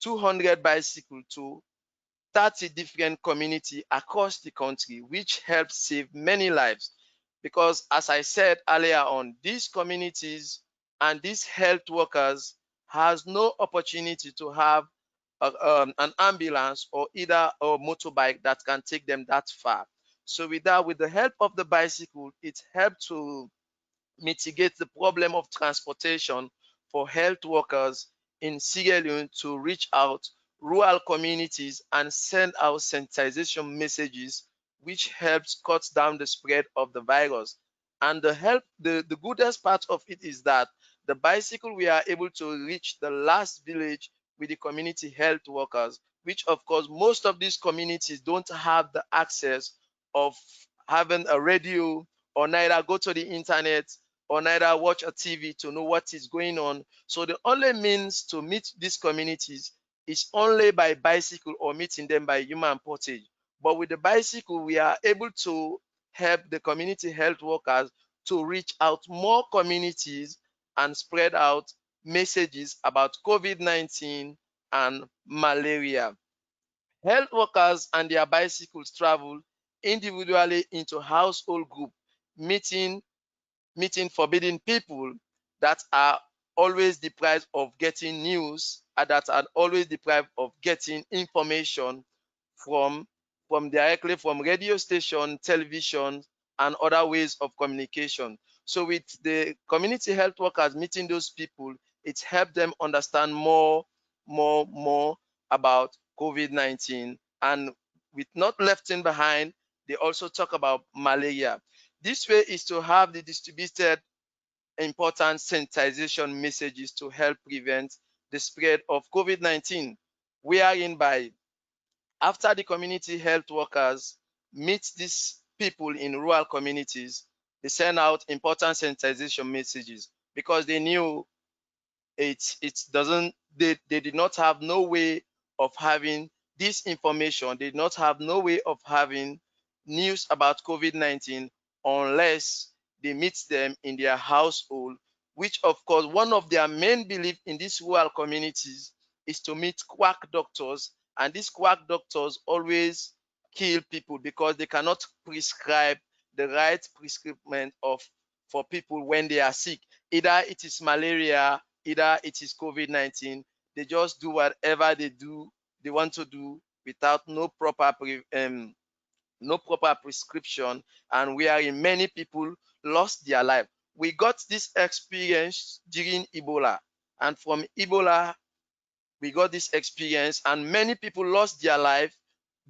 [SPEAKER 6] 200 bicycles to 30 different communities across the country, which helped save many lives. Because as I said earlier on, these communities and these health workers has no opportunity to have an ambulance or either a motorbike that can take them that far. So with that, with the help of the bicycle, it helped to mitigate the problem of transportation for health workers in Sierra Leone to reach out rural communities and send out sensitization messages, which helps cut down the spread of the virus. And the goodest part of it is that the bicycle, we are able to reach the last village with the community health workers, which of course most of these communities don't have the access of having a radio or neither go to the internet or neither watch a TV to know what is going on. So the only means to meet these communities is only by bicycle or meeting them by human portage. But with the bicycle, we are able to help the community health workers to reach out more communities and spread out messages about COVID-19 and malaria. Health workers and their bicycles travel individually into household group, meeting forbidden people that are always deprived of getting news, and that are always deprived of getting information from directly from radio station, television, and other ways of communication. So with the community health workers meeting those people, it helped them understand more about COVID-19. And with not left in behind, they also talk about malaria. This way is to have the distributed important sensitization messages to help prevent the spread of COVID-19, wherein by after the community health workers meet these people in rural communities, they send out important sensitization messages because they knew they did not have no way of having this information. They did not have no way of having news about COVID-19 unless they meet them in their household, which of course one of their main beliefs in these rural communities is to meet quack doctors, and these quack doctors always kill people because they cannot prescribe the right prescription for people when they are sick. Either it is malaria, either it is COVID-19. They just do whatever they want to do without no proper prescription, and wherein many people lost their life. We got this experience during Ebola, and from Ebola we got this experience, and many people lost their life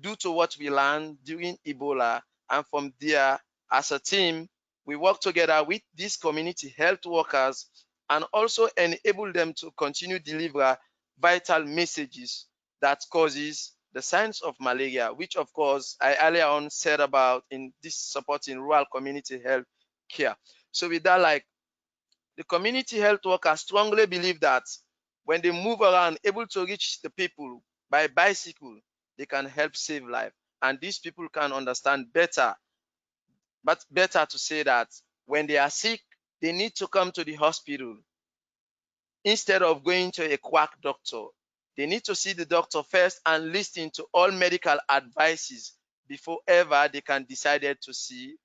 [SPEAKER 6] due to what we learned during Ebola. And from there, as a team, we work together with these community health workers and also enable them to continue deliver vital messages that causes the signs of malaria, which of course I earlier on said about in this supporting rural community health care. So with that, like, the community health workers strongly believe that when they move around, able to reach the people by bicycle, they can help save life. And these people can understand better, but better to say that when they are sick, they need to come to the hospital instead of going to a quack doctor. They need to see the doctor first and listen to all medical advices before ever they can decide to see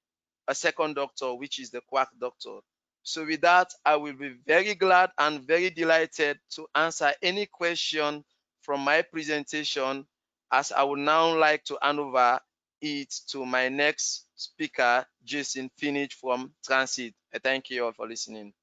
[SPEAKER 6] a second doctor, which is the quack doctor. So with that, I will be very glad and very delighted to answer any question from my presentation, as I would now like to hand over it to my next speaker, Jason Finch from Transaid. I thank you all for listening.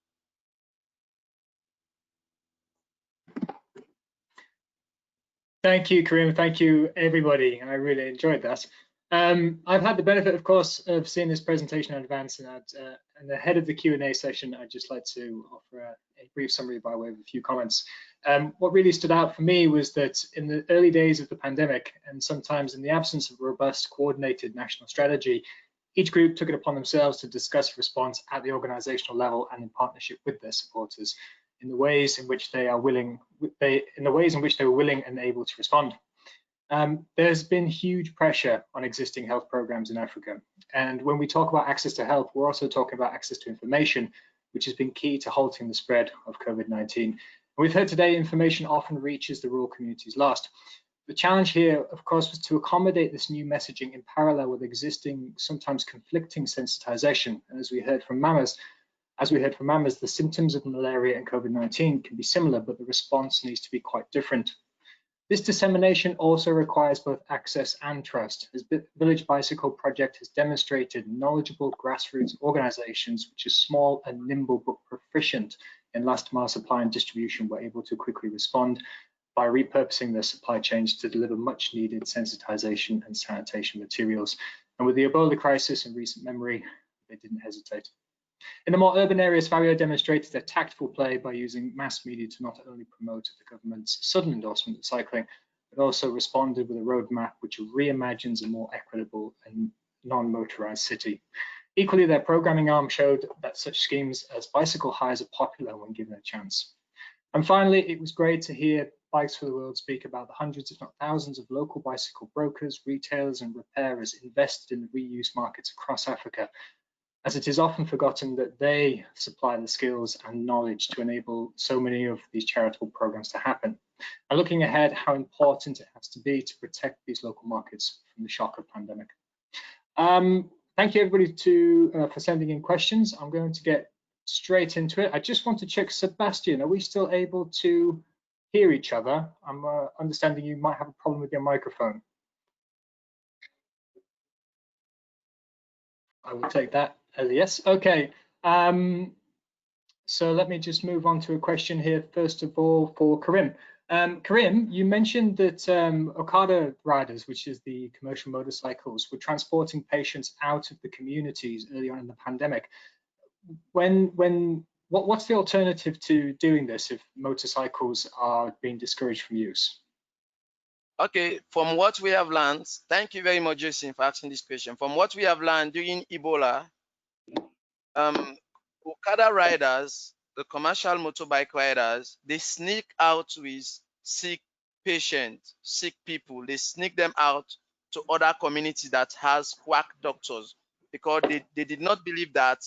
[SPEAKER 1] Thank you, Karim. Thank you, everybody. I really enjoyed that. I've had the benefit, of course, of seeing this presentation in advance, and ahead of the Q&A session, I'd just like to offer a brief summary by way of a few comments. What really stood out for me was that in the early days of the pandemic, and sometimes in the absence of a robust, coordinated national strategy, each group took it upon themselves to discuss response at the organizational level and in partnership with their supporters in the ways in which they were willing and able to respond. There's been huge pressure on existing health programs in Africa. And when we talk about access to health, we're also talking about access to information, which has been key to halting the spread of COVID-19. We've heard today information often reaches the rural communities last. The challenge here, of course, was to accommodate this new messaging in parallel with existing, sometimes conflicting sensitization. And as we heard from MAMaZ, the symptoms of malaria and COVID-19 can be similar, but the response needs to be quite different. This dissemination also requires both access and trust, as Village Bicycle Project has demonstrated knowledgeable grassroots organizations, which are small and nimble but proficient in last mile supply and distribution, were able to quickly respond by repurposing their supply chains to deliver much needed sensitization and sanitation materials. And with the Ebola crisis in recent memory, they didn't hesitate. In the more urban areas, Vario demonstrated a tactful play by using mass media to not only promote the government's sudden endorsement of cycling, but also responded with a roadmap which reimagines a more equitable and non-motorized city. Equally, their programming arm showed that such schemes as bicycle hires are popular when given a chance. And finally, it was great to hear Bikes for the World speak about the hundreds, if not thousands, of local bicycle brokers, retailers, and repairers invested in the reuse markets across Africa, as it is often forgotten that they supply the skills and knowledge to enable so many of these charitable programs to happen. And looking ahead, how important it has to be to protect these local markets from the shock of pandemic. Thank you everybody for sending in questions. I'm going to get straight into it. I just want to check, Sebastian, are we still able to hear each other? I'm understanding you might have a problem with your microphone. I will take that as a yes. Okay. So let me just move on to a question here, first of all, for Karim. Karim, you mentioned that Okada riders, which is the commercial motorcycles, were transporting patients out of the communities early on in the pandemic. What's the alternative to doing this if motorcycles are being discouraged from use?
[SPEAKER 6] Okay, from what we have learned, thank you very much, Jason, for asking this question. From what we have learned during Ebola, Okada riders, the commercial motorbike riders, they sneak out with sick patients, sick people. They sneak them out to other communities that has quack doctors because they did not believe that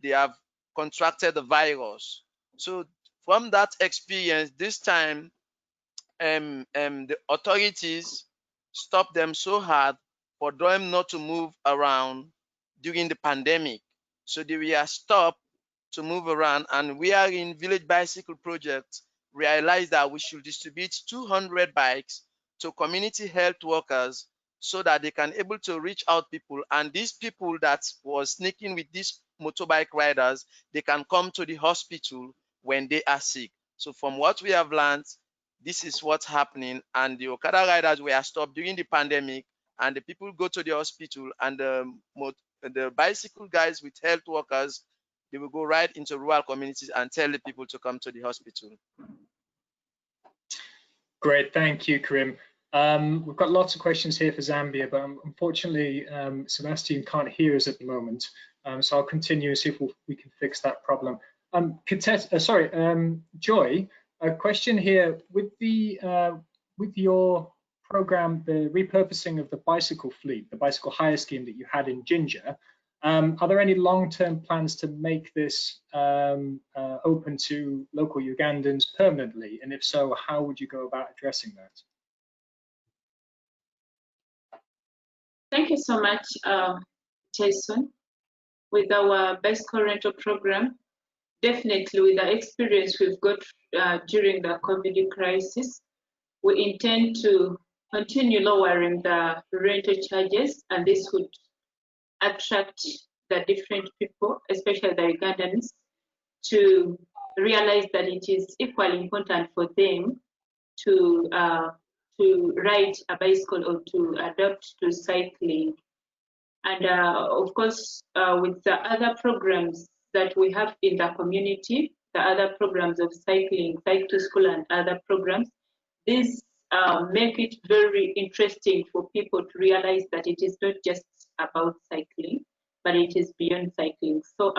[SPEAKER 6] they have contracted the virus. So from that experience, this time, the authorities stopped them so hard for them not to move around during the pandemic. So they were stopped to move around, and we are in Village Bicycle Project realized that we should distribute 200 bikes to community health workers so that they can able to reach out people, and these people that was sneaking with these motorbike riders, they can come to the hospital when they are sick. So from what we have learned, this is what's happening, and the Okada riders were stopped during the pandemic, and the people go to the hospital, and the bicycle guys with health workers, they will go right into rural communities and tell the people to come to the hospital.
[SPEAKER 1] Great, thank you, Karim. We've got lots of questions here for Zambia, but unfortunately, Sebastian can't hear us at the moment. So I'll continue and see if we can fix that problem. Joy, a question here with your program, the repurposing of the bicycle fleet, the bicycle hire scheme that you had in Ginger. Are there any long-term plans to make this open to local Ugandans permanently? And if so, how would you go about addressing that?
[SPEAKER 4] Thank you so much, Jason. With our bicycle rental program, definitely with the experience we've got during the COVID crisis, we intend to continue lowering the rental charges, and this would attract the different people, especially the Ugandans, to realize that it is equally important for them to ride a bicycle or to adapt to cycling. And of course, with the other programs that we have in the community, the other programs of cycling, Cycle to School and other programs, these make it very interesting for people to realize that it is not just about cycling, but it is beyond cycling. So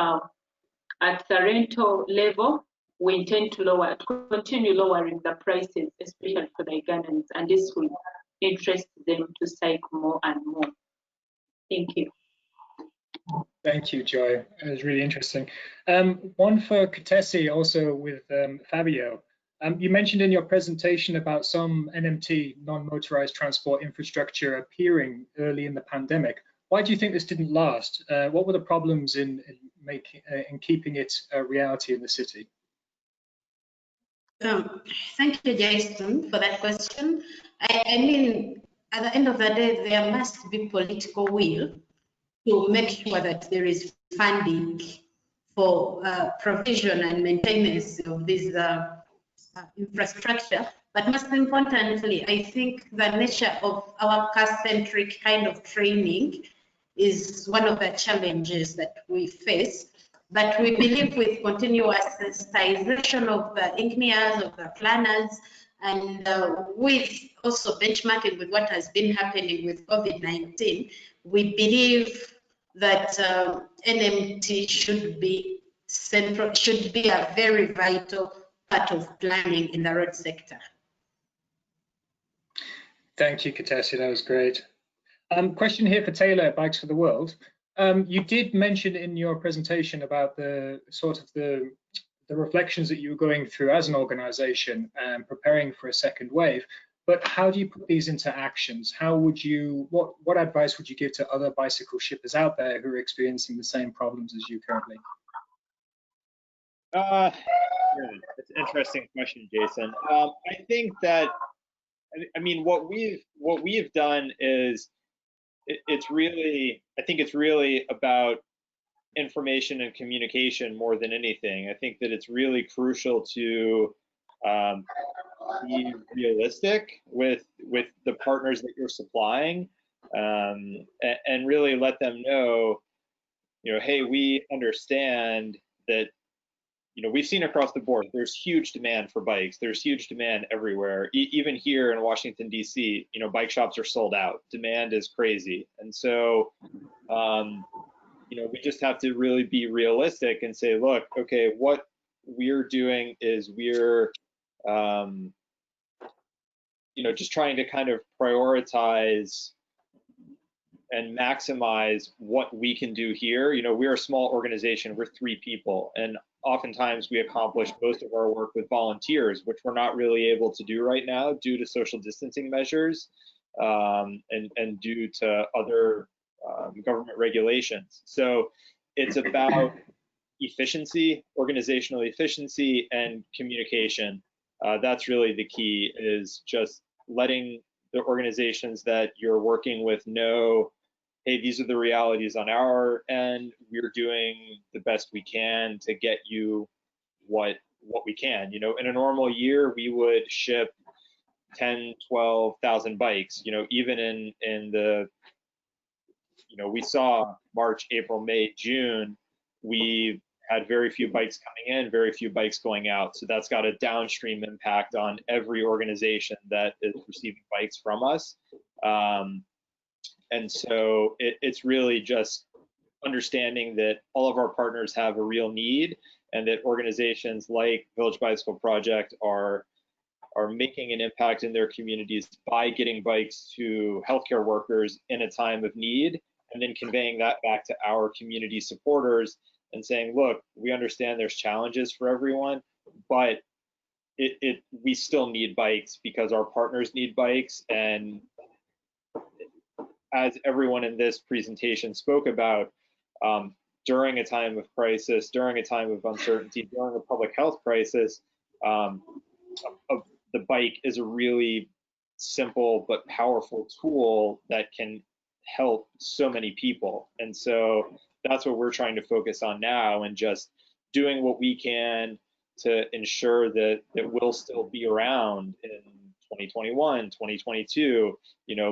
[SPEAKER 4] at the rental level, we intend to continue lowering the prices, especially for the Ugandans, and this will interest them to cycle more and more. Thank you.
[SPEAKER 1] Thank you, Joy. It was really interesting. One for Kutesi, also with Fabio. You mentioned in your presentation about some NMT, non-motorized transport infrastructure, appearing early in the pandemic. Why do you think this didn't last? What were the problems in keeping it a reality in the city?
[SPEAKER 3] Thank you, Jason, for that question. I mean, at the end of the day, there must be political will to make sure that there is funding for provision and maintenance of this infrastructure. But most importantly, I think the nature of our car-centric kind of training is one of the challenges that we face. But we believe with continuous sensitization of the engineers, of the planners, and with also benchmarking with what has been happening with COVID-19, we believe that NMT should be central, should be a very vital part of planning in the road sector.
[SPEAKER 1] Thank you, Katessi, that was great. Question here for Taylor at Bikes for the World. You did mention in your presentation about the sort of the reflections that you were going through as an organization and preparing for a second wave, but how do you put these into actions? How would you, what advice would you give to other bicycle shippers out there who are experiencing the same problems as you currently?
[SPEAKER 5] That's an interesting question, Jason. I think that, I mean, what we've done is, it's really, I think it's really about information and communication more than anything. I think that it's really crucial to be realistic with the partners that you're supplying, and really let them know, hey, we understand that, we've seen across the board, there's huge demand for bikes. There's huge demand everywhere. Even here in Washington, D.C., bike shops are sold out. Demand is crazy. And so, we just have to really be realistic and say, look, okay, what we're doing is we're, just trying to kind of prioritize and maximize what we can do here. We're a small organization, we're 3 people, and oftentimes we accomplish most of our work with volunteers, which we're not really able to do right now due to social distancing measures, and due to other government regulations. So it's about efficiency, organizational efficiency, and communication. That's really the key, is just letting the organizations that you're working with know, hey, these are the realities on our end. We're doing the best we can to get you what we can. In a normal year, we would ship 10, 12,000 bikes. Even in the, we saw March, April, May, June, we had very few bikes coming in, very few bikes going out. So that's got a downstream impact on every organization that is receiving bikes from us. And so it's really just understanding that all of our partners have a real need, and that organizations like Village Bicycle Project are making an impact in their communities by getting bikes to healthcare workers in a time of need, and then conveying that back to our community supporters and saying, look, we understand there's challenges for everyone, but we still need bikes because our partners need bikes. And as everyone in this presentation spoke about, during a time of crisis, during a time of uncertainty, during a public health crisis, the bike is a really simple but powerful tool that can help so many people. And so that's what we're trying to focus on now, and just doing what we can to ensure that we'll still be around in 2021, 2022,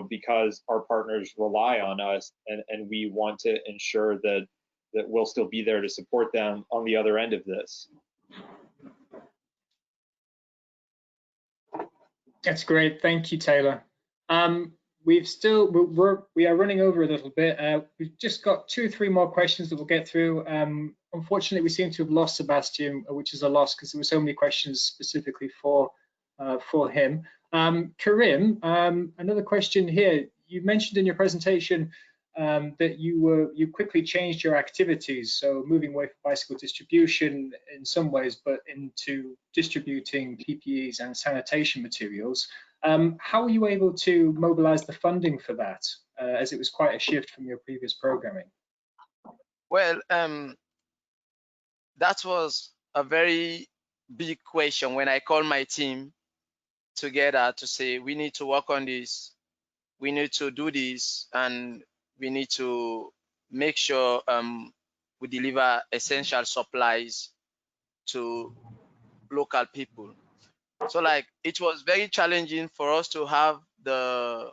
[SPEAKER 5] because our partners rely on us, and we want to ensure that we'll still be there to support them on the other end of this.
[SPEAKER 1] That's great. Thank you, Taylor. We are running over a little bit. We've just got 2 or 3 more questions that we'll get through. Unfortunately, we seem to have lost Sebastian, which is a loss because there were so many questions specifically for him. Karim, another question here. You mentioned in your presentation that you quickly changed your activities, so moving away from bicycle distribution in some ways, but into distributing PPEs and sanitation materials. How were you able to mobilize the funding for that, as it was quite a shift from your previous programming?
[SPEAKER 6] Well, that was a very big question when I called my team together to say, we need to work on this, we need to do this, and we need to make sure we deliver essential supplies to local people. So like, it was very challenging for us to have the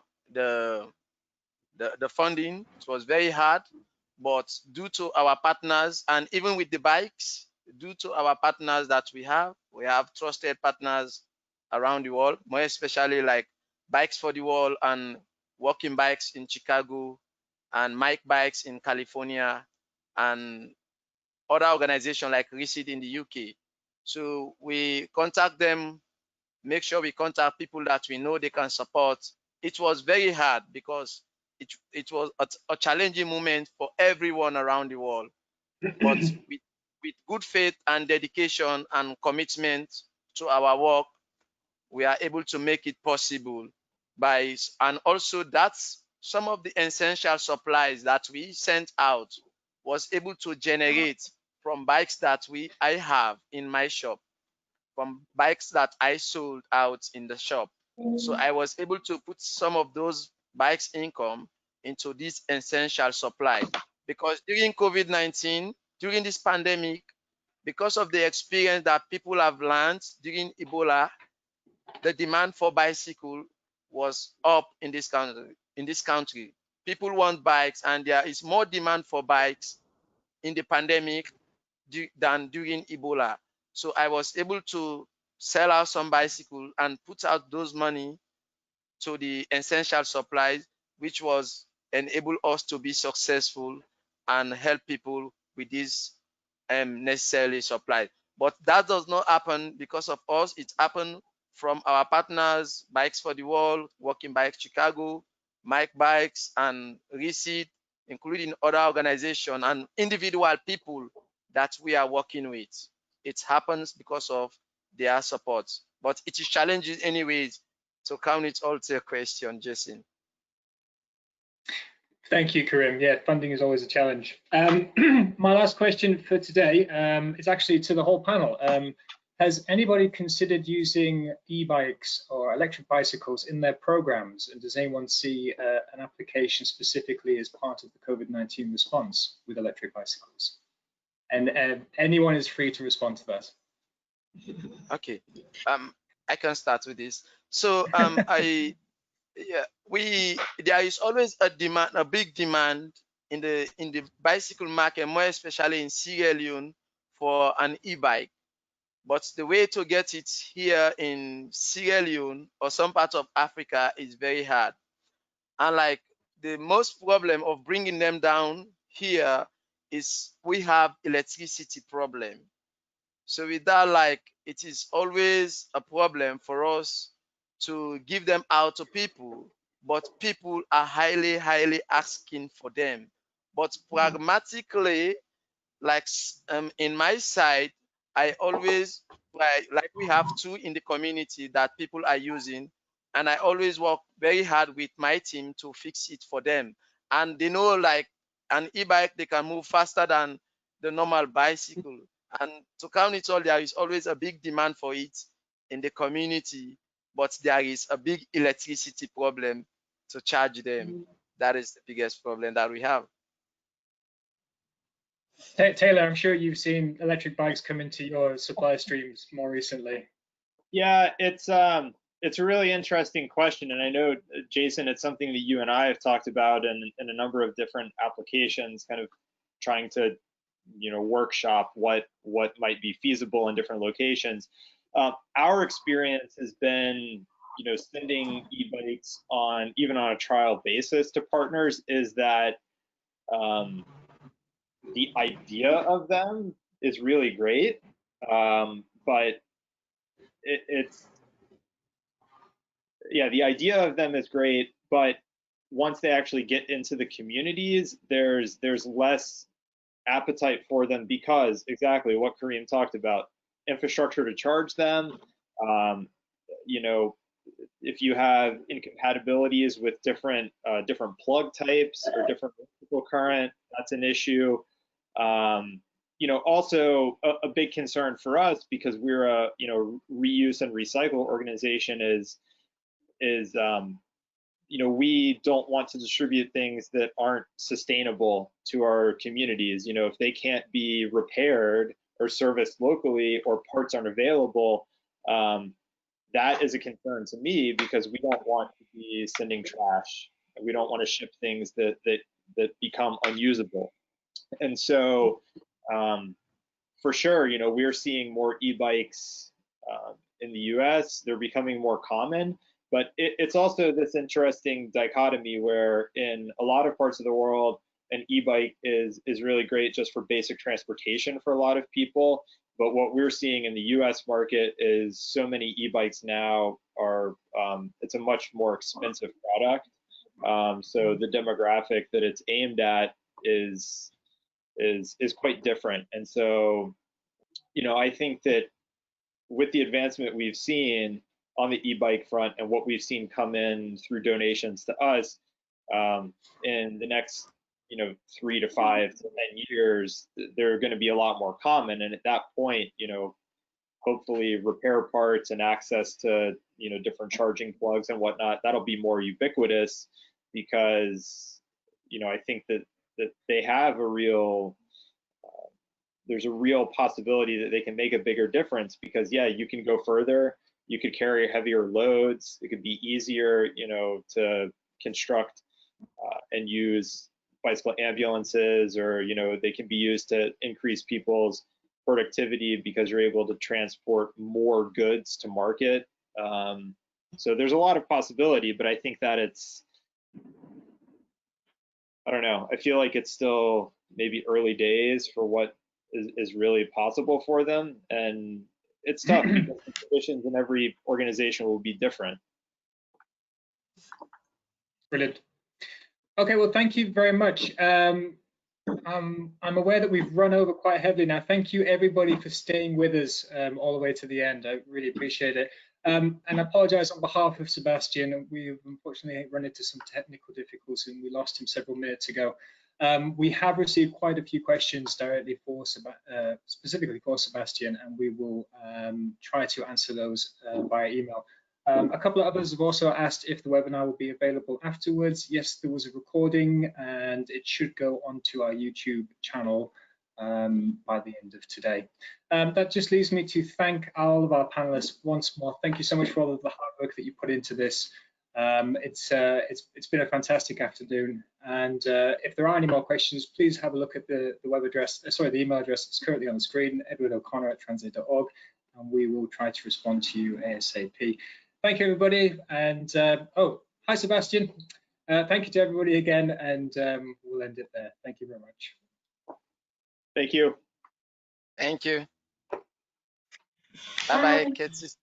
[SPEAKER 6] funding. It was very hard, but due to our partners, and even with the bikes, due to our partners that we have trusted partners around the world, more especially like Bikes for the World and Walking Bikes in Chicago, and Mike Bikes in California, and other organizations like Receipt in the UK. So we contact them, make sure we contact people that we know they can support. It was very hard because it was a challenging moment for everyone around the world. But with good faith and dedication and commitment to our work, we are able to make it possible and also that's some of the essential supplies that we sent out was able to generate from bikes that I have in my shop, from bikes that I sold out in the shop. So I was able to put some of those bikes income into this essential supply, because during COVID-19, during this pandemic, because of the experience that people have learned during Ebola, the demand for bicycle was up in this country. People want bikes, and there is more demand for bikes in the pandemic than during Ebola. So I was able to sell out some bicycle and put out those money to the essential supplies, which was enable us to be successful and help people with this necessarily supply. But that does not happen because of us. It happened from our partners, Bikes for the World, Walking Bike Chicago, Mike Bikes, and Receipt, including other organizations and individual people that we are working with. It happens because of their support, but it is challenging anyways. So count it all to a question, Jason.
[SPEAKER 1] Thank you, Karim. Yeah, funding is always a challenge. My last question for today is actually to the whole panel. Has anybody considered using e-bikes or electric bicycles in their programs? And does anyone see an application specifically as part of the COVID-19 response with electric bicycles? And anyone is free to respond to that.
[SPEAKER 6] Okay, I can start with this. So there is always a demand, a big demand in the bicycle market, more especially in Sierra Leone, for an e-bike. But the way to get it here in Sierra Leone or some parts of Africa is very hard. And like the most problem of bringing them down here is we have electricity problem. So with that, like, it is always a problem for us to give them out to people, but people are highly asking for them. But pragmatically, like in my side, I always like we have two in the community that people are using, and I always work very hard with my team to fix it for them. And they know, like, an e-bike, they can move faster than the normal bicycle. And to count it all, there is always a big demand for it in the community, but there is a big electricity problem to charge them. That is the biggest problem that we have.
[SPEAKER 1] Taylor, I'm sure you've seen electric bikes come into your supply streams more recently.
[SPEAKER 5] Yeah, it's a really interesting question, and I know, Jason, it's something that you and I have talked about in a number of different applications, kind of trying to, workshop what might be feasible in different locations. Our experience has been, sending e-bikes even on a trial basis to partners, is that the idea of them is really great, but the idea of them is great, but once they actually get into the communities, there's less appetite for them, because exactly what Karim talked about, infrastructure to charge them. If you have incompatibilities with different plug types or different electrical current, that's an issue. Also a big concern for us, because we're a reuse and recycle organization, is we don't want to distribute things that aren't sustainable to our communities. If they can't be repaired or serviced locally, or parts aren't available, that is a concern to me, because we don't want to be sending trash. We don't want to ship things that become unusable. And so, for sure, we're seeing more e-bikes in the US. They're becoming more common. But it's also this interesting dichotomy where in a lot of parts of the world, an e-bike is really great just for basic transportation for a lot of people. But what we're seeing in the US market is so many e-bikes now are, it's a much more expensive product. So the demographic that it's aimed at is quite different. And so, you know, I think that with the advancement we've seen on the e-bike front and what we've seen come in through donations to us, in the next, you know, 3 to 5 to 10 years, they're going to be a lot more common. And at that point, you know, hopefully repair parts and access to, you know, different charging plugs and whatnot, that'll be more ubiquitous, because, you know, I think that they have a real, there's a real possibility that they can make a bigger difference, because yeah, you can go further, you could carry heavier loads, it could be easier, you know, to construct and use bicycle ambulances, or, you know, they can be used to increase people's productivity because you're able to transport more goods to market. So there's a lot of possibility, but I think that it's, I don't know, I feel like it's still maybe early days for what is really possible for them. And it's tough because the conditions in every organization will be different.
[SPEAKER 1] Brilliant. Okay, well, thank you very much. I'm aware that we've run over quite heavily now. Thank you, everybody, for staying with us all the way to the end. I really appreciate it. And I apologize on behalf of Sebastian. We've unfortunately run into some technical difficulties and we lost him several minutes ago. We have received quite a few questions directly for specifically for Sebastian, and we will try to answer those via email. A couple of others have also asked if the webinar will be available afterwards. Yes, there was a recording and it should go onto our YouTube channel by the end of today. That just leaves me to thank all of our panelists once more. Thank you so much for all of the hard work that you put into this. It's been a fantastic afternoon, and if there are any more questions, please have a look at the web address, the email address that's currently on the screen, edwardoconnor@transaid.org, and we will try to respond to you ASAP. Thank you, everybody, and oh, hi, Sebastian. Thank you to everybody again, and we'll end it there. Thank you very much.
[SPEAKER 5] Thank you.
[SPEAKER 6] Thank you. Bye-bye, kids.